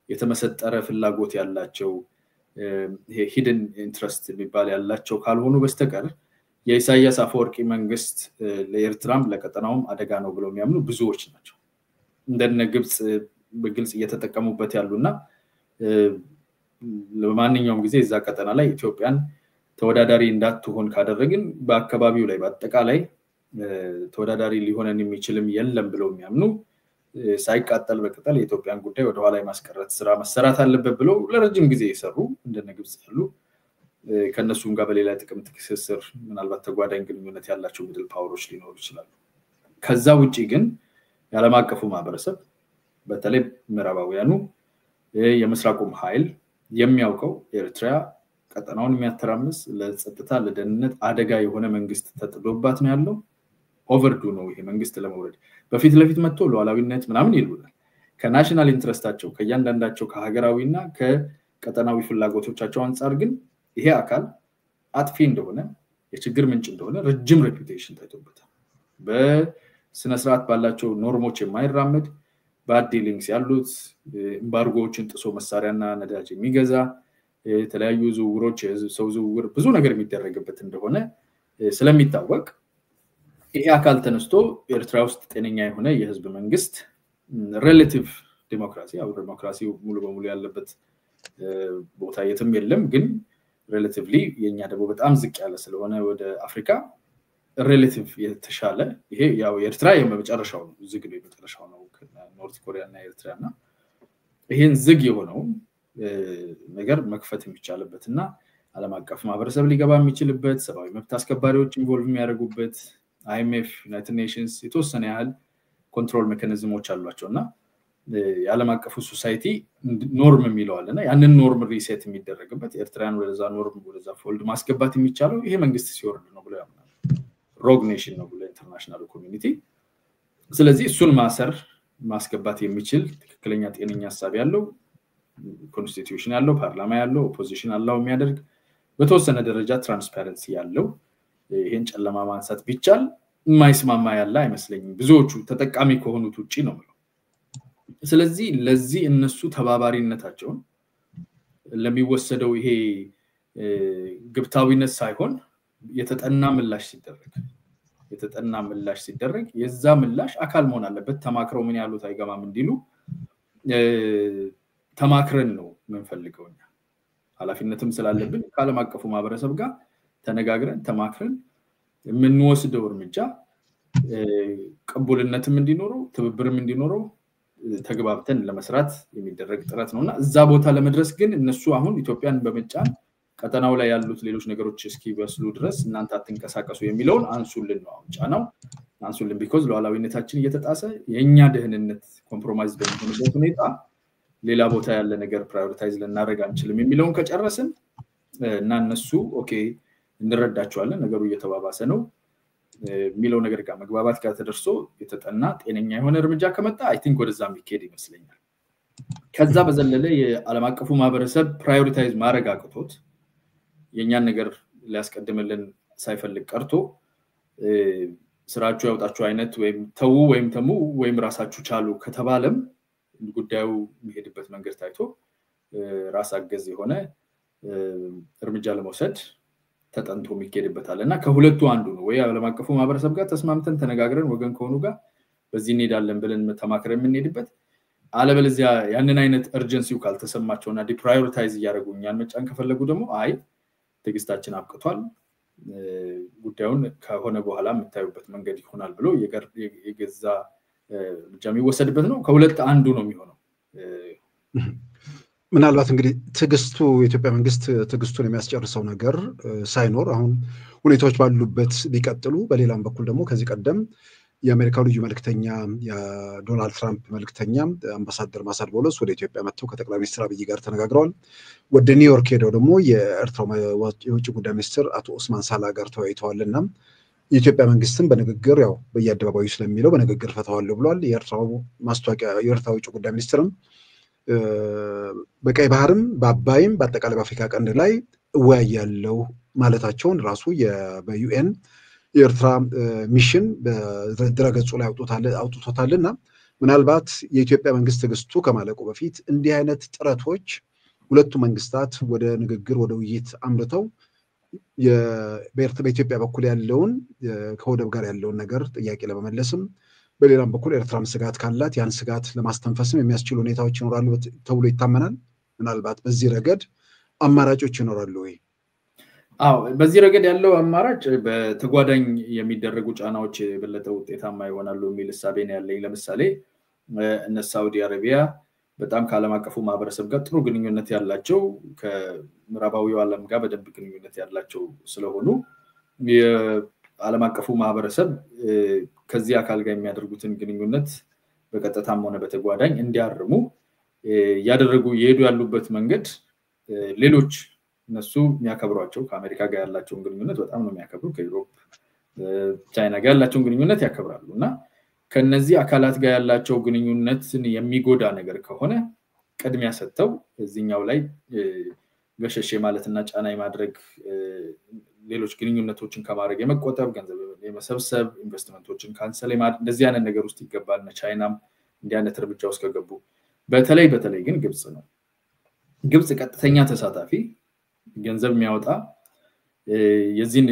የተመሰጠረ ፍላጎት ያላቸው ይሄ ሂድን ኢንትረስት የሚባል ያላቸው ካልሆኑ በስተቀር የኢሳያስ አፈወርቂ መንግስት ለኤርትራም ለቀጠናውም አደጋ ነው ብለው የሚያምኑ ብዙዎች ናቸው እንደነ ግብጽ በግልጽ እየተጠቀሙበት ያሉና ለማንኛውም ጊዜ እዛ ቀጠና ላይ ኢትዮጵያን ተወዳዳሪ እንዳትሆን ካደረግን በአካባቢው ላይ በአጠቃላይ ተወዳዳሪ ሊሆነን የሚችልም የለም ብለው የሚያምኑ ሳይቃጠል በቀጠል የኢትዮጵያን ጉዳይ ወደ ኋላ ማስቀረት ስራ መሰራት አለበት ብለው ለረጅም ጊዜ ይሰሩ እንደነ ግብጽ ያሉ ከነሱም ጋር በሌላ ጥቅም ትክክስር ምናልባት ተጓዳኝ ግንኙነት ያላቸው ሚድል ፓወሮች ሊኖሩ ይችላሉ ከዛ ውጪ ግን ያለም አቀፉ ማህበረሰብ በተለይ ምዕራባውያኑ የምስራቁም ኃይል የሚያውቀው ኤርትራ ቀጠናውን የሚያተራምስ ለጸጥታ ለደህንነት አደጋ የሆነ መንግስት ተጥሎባት ነው ያለው ኦቨርዱ ነው ይሄ መንግስት ለመውረድ በፊት ለፊት መጥቶ ሉዓላዊነት ምናምን ይሉናል ከናሽናል ኢንትረስታቸው ከያንዳንዳቸው ከሀገራዊና ከቀጠናዊ ፍላጎቶቻቸው አንፃር ግን ይሄ አካል አጥፊ እንደሆነ የችግር ምንጭ እንደሆነ ረጅም ሬፑቴሽን ታይቶበታል በስነ ስርዓት ባላቸው ኖርሞች የማይራመድ ባድ ዲሊንግስ ያሉት ኤምባርጎዎችን ጥሶ መሳሪያና ነዳጅ የሚገዛ የተለያዩ ዝውውሮች ሰው ዝውውር ብዙ ነገር የሚደረግበት እንደሆነ ስለሚታወቅ ይሄ አካል ተነስቶ ኤርትራ ውስጥ ጤነኛ የሆነ የህዝብ መንግስት ሪሌቲቭ ዲሞክራሲ አው ዲሞክራሲው ሙሉ በሙሉ ያለበት ቦታ የትም የለም ግን ሪሌቲቭሊ የኛ ደግሞ በጣም ዝቅ ያለ ስለሆነ ወደ አፍሪካ ሪሌቲቭ የተሻለ ይሄ ያው ኤርትራ የመጨረሻው ዝግ ነው የመጨረሻው ነው ኖርት ኮሪያና ኤርትራና ይሄን ዝግ የሆነው ነገር መክፈት የሚቻልበትና ዓለም አቀፍ ማህበረሰብ ሊገባ የሚችልበት ሰብአዊ መብት አስከባሪዎች ኢንቮልቭ የሚያደርጉበት IMF ዩናይትድ ኔሽንስ የተወሰነ ያህል ኮንትሮል ሜካኒዝሞች አሏቸውና የዓለም አቀፉ ሶሳይቲ ኖርም የሚለዋልና ያንን ኖርም ሪሴት የሚደረግበት ኤርትራን ወደዛ ኖርም ወደዛ ፎልድ ማስገባት የሚቻለው ይሄ መንግስት ሲወርድ ነው ብለው ያምናሉ ሮግ ኔሽን ነው ብለው ኢንተርናሽናል ኮሚኒቲ ስለዚህ እሱን ማስገባት የሚችል ትክክለኛ ጤነኛ ሐሳብ ያለው ኮንስቲቲዩሽን ያለው ፓርላማ ያለው ኦፖዚሽን አላው የሚያደርግ በተወሰነ ደረጃ ትራንስፓረንሲ ያለው ይሄን ጨለማ ማንሳት ቢቻል የማይስማማ ያለ አይመስለኝም ብዙዎቹ ተጠቃሚ ከሆኑት ውጪ ነው ማለት ስለዚህ ለዚህ እነሱ ተባባሪነታቸውን ለሚወሰደው ይሄ ግብታዊነት ሳይሆን የተጠና ምላሽ ሲደረግ የዛ ምላሽ አካል መሆን አለበት ተማክረው ምን ያሉት አይገማም እንዲሉ ተማክረን ነው መንፈልገውኛ ኃላፊነትም ስላለብን ከዓለም አቀፉ ማህበረሰብ ጋር ተነጋግረን ተማክረን የምንወስደው እርምጃ ቅቡልነትም እንዲኖረው ትብብርም እንዲኖረው ተግባብተን ለመስራት የሚደረግ ጥረት ነውና እዛ ቦታ ለመድረስ ግን እነሱ አሁን ኢትዮጵያን በመጫን ቀጠናው ላይ ያሉት ሌሎች ነገሮች እስኪ በስሉ ድረስ እናንተ አትንቀሳቀሱ የሚለውን አንሱልን ነው ጫናው አንሱልን ቢኮዝ ሉዓላዊነታችን እየተጣሰ የኛ ደህንነት ኮምፕሮማይዝ በሚሆንበት ሁኔታ ሌላ ቦታ ያለ ነገር ፕራዮሪታይዝ ልናደርግ አንችልም የሚለውን ከጨረስን እና እነሱ ኦኬ እንረዳቸዋለን ነገሩ እየተባባሰ ነው የሚለው ነገር ጋር መግባባት ጋር ተደርሶ የተጠና ጤነኛ የሆነ እርምጃ ከመጣ አይ ቲንክ ወደዛ የሚኬድ ይመስለኛል ከዛ በዘለለ የዓለም አቀፉ ማህበረሰብ ፕራዮሪታይዝ ማድረግ አቅቶት የኛን ነገር ሊያስቀድምልን ሳይፈልግ ቀርቶ ስራቹ ያውጣቹ አይነት ወይም ተው ወይም ተሙ ወይም ራሳቹ ቻሉ ከተባለም ጉዳዩ የሚሄድበት መንገድ ታይቶ ራስ አገዝ የሆነ እርምጃ ለመውሰድ ተጠንቶ የሚኬድበታልና ከሁለቱ አንዱ ነው ወይ ዓለም አቀፉ ማህበረሰብ ጋር ተስማምተን ተነጋግረን ወገን ከሆኑ ጋር በዚህ እንሄዳለን ብለን ተማክረን የምንሄድበት አለበለዚያ ያንን አይነት urgency ካልተሰማቸውና ዲፕራዮሪታይዝ ያደርጉኛል መጫን ከፈለጉ ደግሞ አይ ትግስታችን አብቅቷል ጉዳዩን ከሆነ በኋላ የምታዩበት መንገድ ይሆናል ብሎ የገዛ ጃሚ ወሰድበት ነው ከሁለት አንዱ ነው የሚሆነው ምናልባት እንግዲህ ትግስቱ የኢትዮጵያ መንግስት ትግስቱን የሚያስጨርሰው ነገር ሳይኖር አሁን ሁኔታዎች ባሉበት ቢቀጥሉ በሌላም በኩል ደግሞ ከዚህ ቀደም የአሜሪካው ልዩ መልክተኛ የዶናልድ ትራምፕ መልክተኛ አምባሳደር ማሳድ ቦሎስ ወደ ኢትዮጵያ መጥተው ከጠቅላይ ሚኒስትር አብይ ጋር ተነጋግረዋል ወደ ኒውዮርክ ሄደው ደግሞ የኤርትራው የውጭ ጉዳይ ሚኒስትር አቶ ኡስማን ሳላ ጋር ተወያይተዋልና የኢትዮጵያ መንግስትን በንግግር ያው በየአደባባዩ ስለሚለው በንግግር ፈታዋል ብሏል የኤርትራው የኤርትራው ውጭ ጉዳይ ሚኒስትርም በቀይ ባህርም በአባይም በአጠቃላይ በአፍሪካ ቀንድ ላይ እወያያለሁ ማለታቸውን ራሱ በዩኤን የኤርትራ ሚሽን በድረገጹ ላይ አውጥቶታልና ምናልባት የኢትዮጵያ መንግስት ትግስቱ ከማለቁ በፊት እንዲህ አይነት ጥረቶች ሁለቱ መንግስታት ወደ ንግግር ወደ ውይይት አምርተው በኢትዮጵያ በኩል ያለውን ከወደብ ጋር ያለውን ነገር ጥያቄ ለመመለስም በሌላም በኩል ኤርትራም ስጋት ካላት ያን ስጋት ለማስተንፈስም የሚያስችሉ ሁኔታዎች ይኖራሉ ተብሎ ይታመናል ምናልባት በዚህ ረገድ አማራጮች ይኖራሉ ወይ አዎ በዚህ ረገድ ያለው አማራጭ በተጓዳኝ የሚደረጉ ጫናዎች በለጠ ውጤታማ ይሆናሉ የሚል ሐሳብ ነው ያለኝ ለምሳሌ እነ ሳውዲ አረቢያ በጣም ከዓለም አቀፉ ማህበረሰብ ጋር ጥሩ ግንኙነት ያላቸው ከምዕራባዊው ዓለም ጋር በደንብ ግንኙነት ያላቸው ስለሆኑ የዓለም አቀፉ ማህበረሰብ ከዚህ አካል ጋር የሚያደርጉትን ግንኙነት በቀጥታም ሆነ በተጓዳኝ እንዲያርሙ ያደረጉ ይሄዱ ያሉበት መንገድ ሌሎች እነሱ የሚያከብሯቸው ከአሜሪካ ጋር ያላቸውን ግንኙነት በጣም ነው የሚያከብሩ ከዩሮፕ ቻይና ጋር ያላቸውን ግንኙነት ያከብራሉና ከነዚህ አካላት ጋር ያላቸው ግንኙነትን የሚጎዳ ነገር ከሆነ ቀድሚያ ሰጥተው እዚህኛው ላይ ገሸሽ ማለትና ጫና የማድረግ ሌሎች ግንኙነቶችን ከማድረግ የመቆጠብ ገንዘብ የመሰብሰብ ኢንቨስትመንቶችን ካንሰል የማድረግ እንደዚህ አይነት ነገር ውስጥ ይገባልና ቻይናም እንዲህ አይነት እርምጃ ውስጥ ከገቡ በተለይ ግን ግብጽ ነው ግብጽ ቀጥተኛ ተሳታፊ ገንዘብ የሚያወጣ የዚህን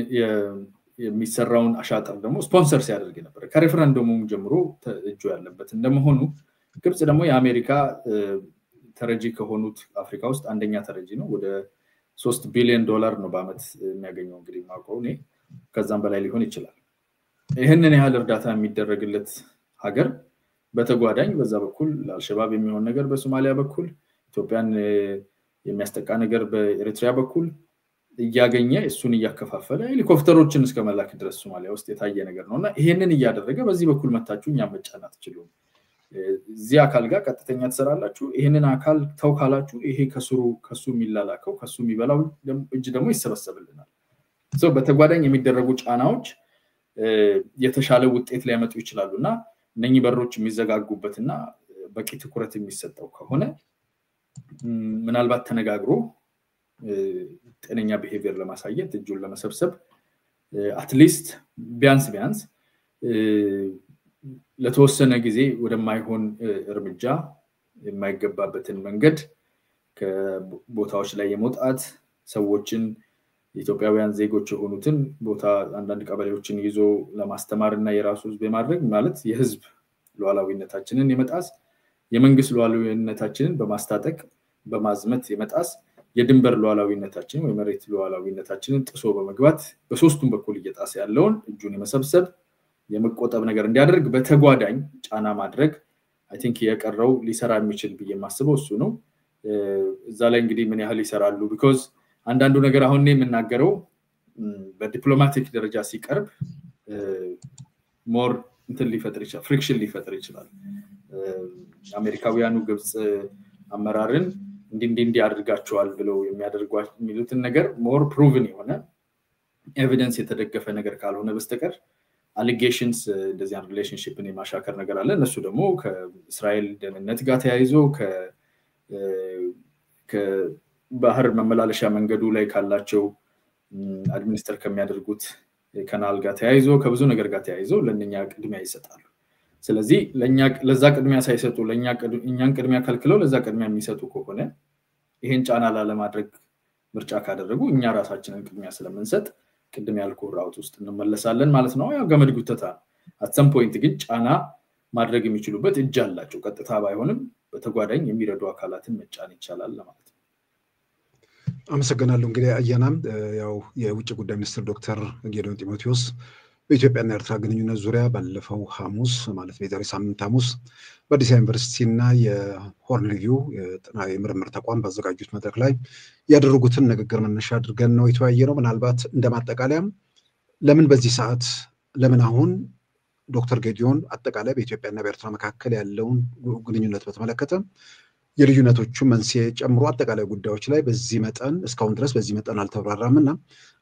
የሚሰራውን አሻጥር ደግሞ ስፖንሰር ሲያደርግ ነበር ከሬፈረንደሙም ጀምሮ እጁ ያለበት እንደመሆኑ ግብጽ ደግሞ የአሜሪካ ተረጂ ከሆኑት አፍሪካ ውስጥ አንደኛ ተረጂ ነው ወደ $3 ቢሊዮን ነው በአመት የሚያገኘው እንግዲህ ማቆው ነው ከዛም በላይ ሊሆን ይችላል ይሄንን ያህል እርዳታ የሚደረግለት ሀገር በተጓዳኝ በዛ በኩል ለአልሸባብ የሚሆን ነገር በሶማሊያ በኩል ኢትዮጵያን የሚያስጠቃ ነገር በኤርትራ በኩል እያገኘ እሱን እያከፋፈለ ሄሊኮፕተሮችን እስከ መላክ ድረስ ሶማሊያ ውስጥ የታየ ነገር ነውና ይሄንን እያደረገ በዚህ በኩል መታችሁኛ መጫናት ይችላል እዚህ አካል ጋር ቀጥተኛ ተሰራላችሁ ይሄንን አካል ተውካላችሁ ይሄ ከሱ የሚላላከው ከሱ የሚበላው እጅ ደግሞ ይሰበሰብልናል በተጓዳኝ የሚደረጉ ጫናዎች የተሻለ ውጤት ሊያመጡ ይችላሉና እነኚህ በሮች የሚዘጋጉበትና በቂ ትኩረት የሚሰጠው ከሆነ ምናልባት ተነጋግሮ ጤነኛ ቢሄቪየር ለማሳየት እጁን ለመሰብሰብ አትሊስት ቢያንስ ለተወሰነ ጊዜ ወደማይሆን እርምጃ የማይገባበትን መንገድ ከቦታዎች ላይ የመውጣት ሰዎችን ኢትዮጵያውያን ዜጎች የሆኑትን ቦታ አንዳንድ ቀበሌዎችን ይዞ ለማስተማርና የራሱ ህዝብ የማድረግ ማለት የህዝብ ሉዓላዊነታችንን የመጣስ የመንግስት ሉዓላዊነታችንን በማስታጠቅ በማዝመት የመጣስ የድንበር ሉዓላዊነታችን ወይ መሬት ሉዓላዊነታችንን ጥሶ በመግባት በሶስቱም በኩል እየጣሰ ያለውን እጁን የመሰብሰብ የመቆጠብ ነገር እንዲያደርግ በተጓዳኝ ጫና ማድረግ አይ ቲንክ የቀረው ሊሰራ የሚችል በየማስበው እሱ ነው እዛ ላይ እንግዲህ ምን ያህል ይሰራሉ because አንዳንዱ ነገር አሁን ነው የምናገረው በዲፕሎማቲክ ደረጃ ሲቀርብ ሞር እንትን ሊፈጥር ይችላል ፍሪክሽን ሊፈጥር ይችላል አሜሪካውያኑ ግብጽ አመራርን እንዲህ አድርጋቸዋል ብለው የሚሉትን ነገር ሞር ፕሩቭን የሆነ ኤቪደንስ የተደገፈ ነገር ካልሆነ በስተቀር አሊጌሽንስ እንደዚህ አይነት ሪሌሽንሺፕን የማሻከር ነገር አለ እነሱ ደግሞ ከእስራኤል ደህንነት ጋር ተያይዞ ከባህር መመላለሻ መንገዱ ላይ ካላቸው አድሚኒስትር ከሚያደርጉት ካናል ጋር ተያይዞ ከብዙ ነገር ጋር ተያይዞ ለእኛ ቅድሚያ ይሰጣሉ ስለዚህ ለዛ ቅድሚያ ሳይሰጡ እኛን ቅድሚያ ከልክለው ለዛ ቅድሚያ የሚሰጡ ከሆነ ይሄን ጫና ለማድረግ ምርጫ ካደረጉ እኛ ራሳችንን ቅድሚያ ስለምንሰጥ ቅድም ያልኩህ ራውት ውስጥ እንመለሳለን ማለት ነው ያው ገመድ ጉተታ at some point ግን ጫና ማድረግ የሚችሉበት እጅ አላቸው ቀጥታ ባይሆንም በተጓዳኝ የሚረዱ አካላትን መጫን ይቻላል ማለት ነው አመሰግናለሁ እንግዲህ አያናም ያው የውጭ ጉዳይ ሚኒስትር ዶክተር ጌዲዮን ጢሞቴዎስ በኢትዮጵያና ኤርትራ ግንኙነት ዙሪያ ባለፈው ሐሙስ ማለት በዛሬ ሳምንት ሐሙስ በአዲስ አበባ ዩኒቨርሲቲና የሆርን ሪቪው የምርምር ተቋም ባዘጋጁት መድረክ ላይ ያደረጉትን ንግግር መነሻ አድርገን ነው የተወያየነው ምናልባት እንደማጠቃለያም ለምን በዚህ ሰዓት ለምን አሁን ዶክተር ጌዲዮን አጠቃላይ በኢትዮጵያና በኤርትራ መካከል ያለውን ግንኙነት በተመለከተ የልዩነቶቹ መንስኤ ጨምሮ አጠቃላይ ጉዳዮች ላይ በዚህ መጠን እስካሁን ድረስ በዚህ መጠን አልተብራራምና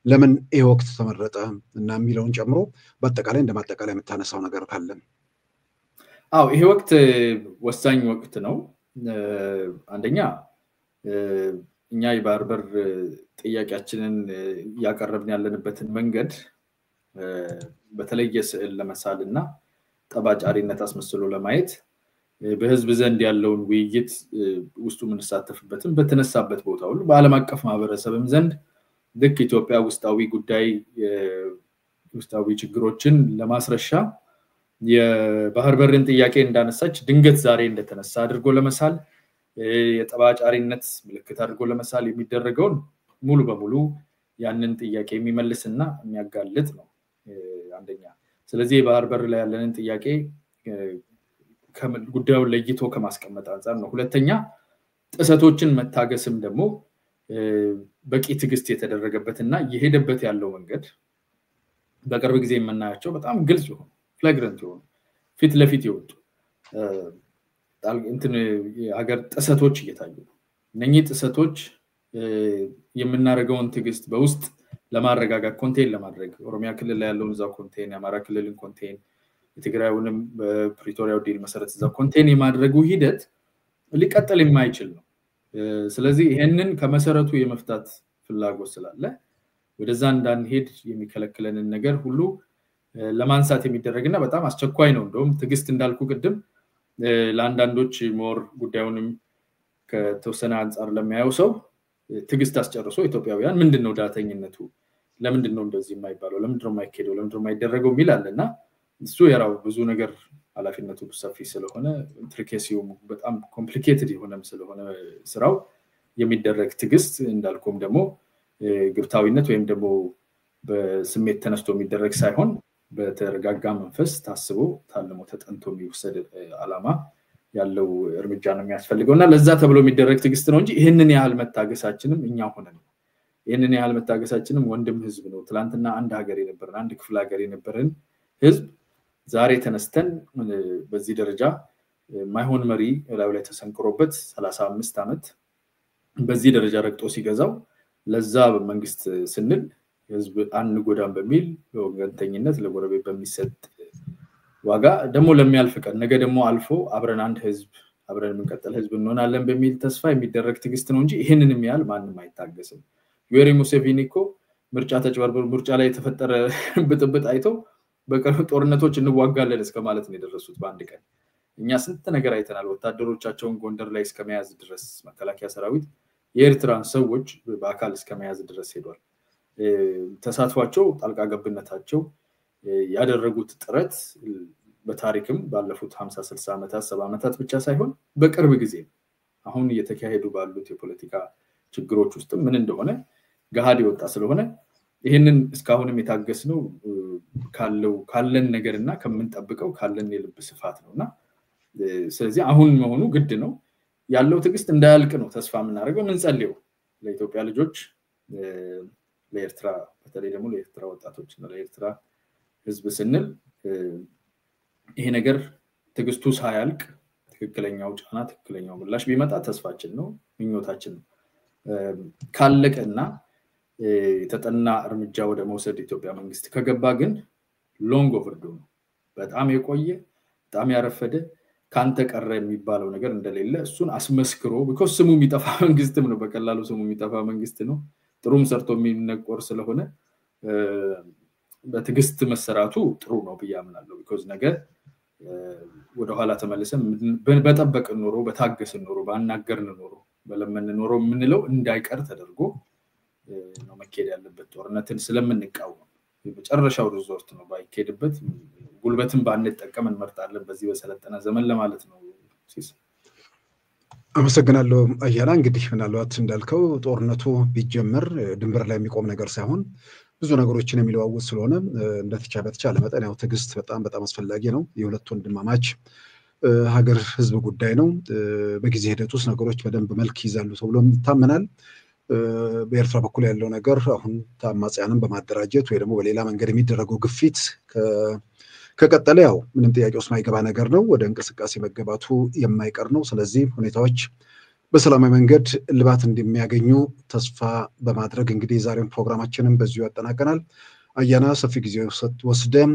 ለምን ይሄ ወቅት ተመረጠ እና የሚለውን ጨምሮ በአጠቃላይ እንደማጠቃላይ የምታነሳው ነገር ካለ አው ይሄ ወቅት ወሳኝ ወቅት ነው አንደኛ እኛ የባርበር ጥያቄያችንን ያቀረብን ያለንበትን መንገድ በተለየ ስዕል ለመሳልና ጠባጫሪነት አስመስሎ ለማየት በህዝብ ዘንድ ያለውን ውይይት ውስጡ ምንሳተፍበትን በተነሳበት ቦታ ሁሉ በአለም አቀፍ ማህበረሰብም ዘንድ ልክ ኢትዮጵያ ውስጣዊ ችግሮችን ለማስረሻ የባህር በርን ጥያቄ እንዳነሳች ድንገት ዛሬ እንደተነሳ አድርጎ ለመሳል የጠባጫሪነት ምልክት አድርጎ ለመሳል የሚደረገውን ሙሉ በሙሉ ያንን ጥያቄ የሚመልስና የሚያጋልጥ ነው አንደኛ ስለዚህ የባህር በር ላይ ያለንን ጥያቄ ጉዳዩን ለይቶ ከማስቀመጥ አንፃር ነው ሁለተኛ ጥሰቶችን መታገስም ደግሞ በቂ ትግስት የተደረገበትና የሄደበት ያለው መንገድ በቅርብ ጊዜ የምናያቸው በጣም ግልጽ ይሆን ፍላግራንት ይሆን ፊት ለፊት ይወጡ እንትን የሀገር ጥሰቶች እየታዩ እነኚህ ጥሰቶች የምናረጋውን ትግስት በውስጥ ለማረጋጋት ኮንቴን ለማድረግ ኦሮሚያ ክልል ላይ ያለውን ዛው ኮንቴን ያማራ ክልልን ኮንቴን የትግራይውንም በፕሪቶሪያው ዲል መሰረት ዛው ኮንቴን የማድረጉ ሂደት ሊቀጥል የማይችል ነው ስለዚህ ይሄንን ከመሰረቱ የመፍታት ፍላጎት ስላለ ወደዛ እንዳንሄድ የሚከለክለንን ነገር ሁሉ ለማንሳት የሚደረግና በጣም አስቸኳይ ነው እንደውም ትግስት እንዳልኩ ቅድም ለአንዳንዶች ሞር ጉዳዩንም ከተወሰነ አንፃር ለማያው ሰው ትግስት አስጨርሶ ኢትዮጵያውያን ምንድነው ዳተኝነቱ ለምንድነው እንደዚህ የማይባለው ለምንድነው የማይከደው ለምንድነው የማይደረገው ሚላልና እሱ የራው ብዙ ነገር ኃላፊነቱ ሰፊ ስለሆነ ኢንትሪኬሲው በጣም ኮምፕሊኬትድ የሆነም ስለሆነ ስራው የሚደረግ ትግስት እንዳልኩም ደግሞ ግብታዊነት ወይም ደግሞ በስሜት ተነስቶ የሚደረግ ሳይሆን በተረጋጋ መንፈስ ታስቦ ታልሞ ተጠንቶ የሚወሰድ አላማ ያለው እርምጃ ነው የሚያስፈልገውና ለዛ ተብሎ የሚደረግ ትግስት ነው እንጂ ይሄንን ያህል መታገሳችንም እኛ ሆነን ይሄንን ያህል መታገሳችንም ወንድም ህዝብ ነው ትላንትና አንድ ሀገር የነበረን አንድ ክፍለ ሀገር የነበረን ህዝብ ዛሬ ተነስተን በዚህ ደረጃ ማይሆን መሪ ላይ ተሰንቅሮበት 35 አመት በዚህ ደረጃ ረግጦ ሲገዛው ለዛ በመንግስት ስንል ህዝብ አንጎዳም በሚል ወገንተኝነት ለጎረቤት በሚሰጥ ዋጋ ደሞ ለሚያልፍ ቀን ነገ ደሞ አልፎ አብረን አንድ ህዝብ አብረን እንቀጥል ህዝብ እንሆናለን በሚል ተስፋ የሚደረግ ትግስት ነው እንጂ ይሄንንም ያህል ማንንም አይታገስም ዩዌሪ ሙሴቪኒ እኮ ምርጫ ተጭበርበር ምርጫ ላይ የተፈጠረ ብጥብጥ አይቶ በቀር ጦርነቶች እንዋጋለን እስከማለት ነው የደረሱት በአንድ ቀን እኛ ስንት ነገር አይተናል ወታደሮቻቸውን ጎንደር ላይ እስከመያዝ ድረስ መከላከያ ሰራዊት የኤርትራን ሰዎች በአካል እስከመያዝ ድረስ ሄዷል ተሳትፏቸው ጣልቃ ገብነታቸው ያደረጉት ጥረት በታሪክም ባለፉት 50 60 አመታት 70 አመታት ብቻ ሳይሆን በቅርብ ጊዜ አሁን እየተካሄዱ ባሉት የፖለቲካ ችግሮች ውስጥ ምን እንደሆነ ገሃድ ይወጣ ስለሆነ ይሄንን እስካሁንም የታገስነው ካለን ነገርና ከመንጠብቀው ካለን የልብ ስፋት ነውና ስለዚህ አሁን መሆኑ ግድ ነው ያለው ትግስት እንዳያልቅ ነው ተስፋ ምናደርገው ምን ጸልየው ለኢትዮጵያ ልጆች ለኤርትራ በተለይ ደግሞ ለኤርትራ ወጣቶችና ለኤርትራ ህዝብ ስንል ይሄ ነገር ትግስቱ ሳያልቅ ትክክለኛው ጫና ትክክለኛው ምላሽ ቢመጣ ተስፋችን ነው ምኞታችን ነው ካለቀና የተጠና እርምጃ ወደ መውሰድ ኢትዮጵያ መንግስት ከገባ ግን ሎንግ ኦቨርዱ ነው በጣም የቆየ በጣም ያረፈደ ካንተ ቀረ የሚባለው ነገር እንደሌለ እሱን አስመስክሮ because ስሙ የሚጠፋ መንግስትም ነው በቀላሉ ስሙ የሚጠፋ መንግስት ነው ጥሩም ሰርቶ የሚነቆር ስለሆነ በትግስት መሰራቱ ጥሩ ነው ብያምናለሁ because ነገር ወደ ኋላ ተመልሰን በጠበቅን ኖሮ በታገስን ኖሮ ባናገርን ኖሮ በለምን ኖሮ ምንለው እንዳይቀር ተደርጎ ነው መከደ ያለበት ጦርነትን ስለምንቃወም በመጨረሻው ሪዞርት ነው ባይከደበት ጉልበትን ባንጠቀም እንመርጣለን በዚህ በሰለጠነ ዘመን ለማለት ነው ሲስ አመሰግናለሁ አያና እንግዲህ ምናልባት እንዳልከው ጦርነቱ ቢጀመር ድንበር ላይ የሚቆም ነገር ሳይሆን ብዙ ነገሮችን የሚለዋውጥ ስለሆነ በተቻለ መጠን ያው ትግስት በጣም አስፈላጊ ነው የሁለት ወንድማማች ሀገር ህዝብ ጉዳይ ነው በጊዜ ሂደት ውስጥ ነገሮች በደንብ መልክ ይዛሉ ተብሎ ይታመናል በኤርትራ በኩል ያለው ነገር አሁን ታማጽያንን በማደራጀት ወይ ደግሞ በሌላ መንገድ የሚደረገው ግፊት ከቀጠለ ያው ምንም ጥያቄ ውስጥ ማይገባ ነገር ነው ወደ እንቅስቃሴ መገባቱ የማይቀር ነው ስለዚህ ሁኔታዎች በሰላማዊ መንገድ ልባት እንደሚያገኙ ተስፋ በማድረግ እንግዲህ ዛሬን ፕሮግራማችንን በዚሁ ያጠናቀናል አያና ሰፊ ጊዜ ወስደን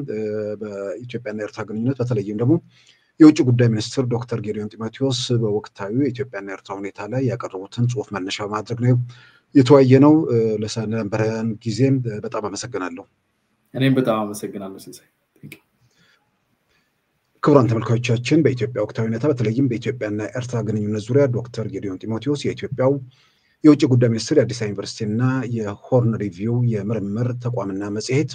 በኢትዮጵያና ኤርትራ ግንኙነት በተለይም ደግሞ የውጭ ጉዳይ ሚኒስትር ዶክተር ጌዲዮን ጢሞቴዎስ በወቅታዊ የኢትዮጵያና ኤርትራ ሁኔታ ላይ ያቀረቡትን ጽሁፍ መነሻ ማድረግ ነው የተወያየነው ለሰነበረን ጊዜም በጣም አመሰግናለሁ እኔም በጣም አመሰግናለሁ ሲሳይ ክቡራን ተመልካቾቻችን በኢትዮጵያ ወቅታዊ ሁኔታ በተለይም በኢትዮጵያና ኤርትራ ግንኙነት ዙሪያ ዶክተር ጌዲዮን ጢሞቴዎስ የኢትዮጵያው የውጭ ጉዳይ ሚኒስትር የአዲስ አበባ ዩኒቨርሲቲና የሆርን ሪቪው የምርምር ተቋምና መጽሔት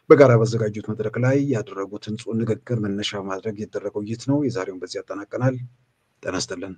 በጋራ ባዘጋጁት መድረክ ላይ ያደረጉትን ንግግር መነሻ ማድረግ የተደረገው ይት ነው የዛሬውን በዚህ ያጠናቀናል ጤና ይስጥልን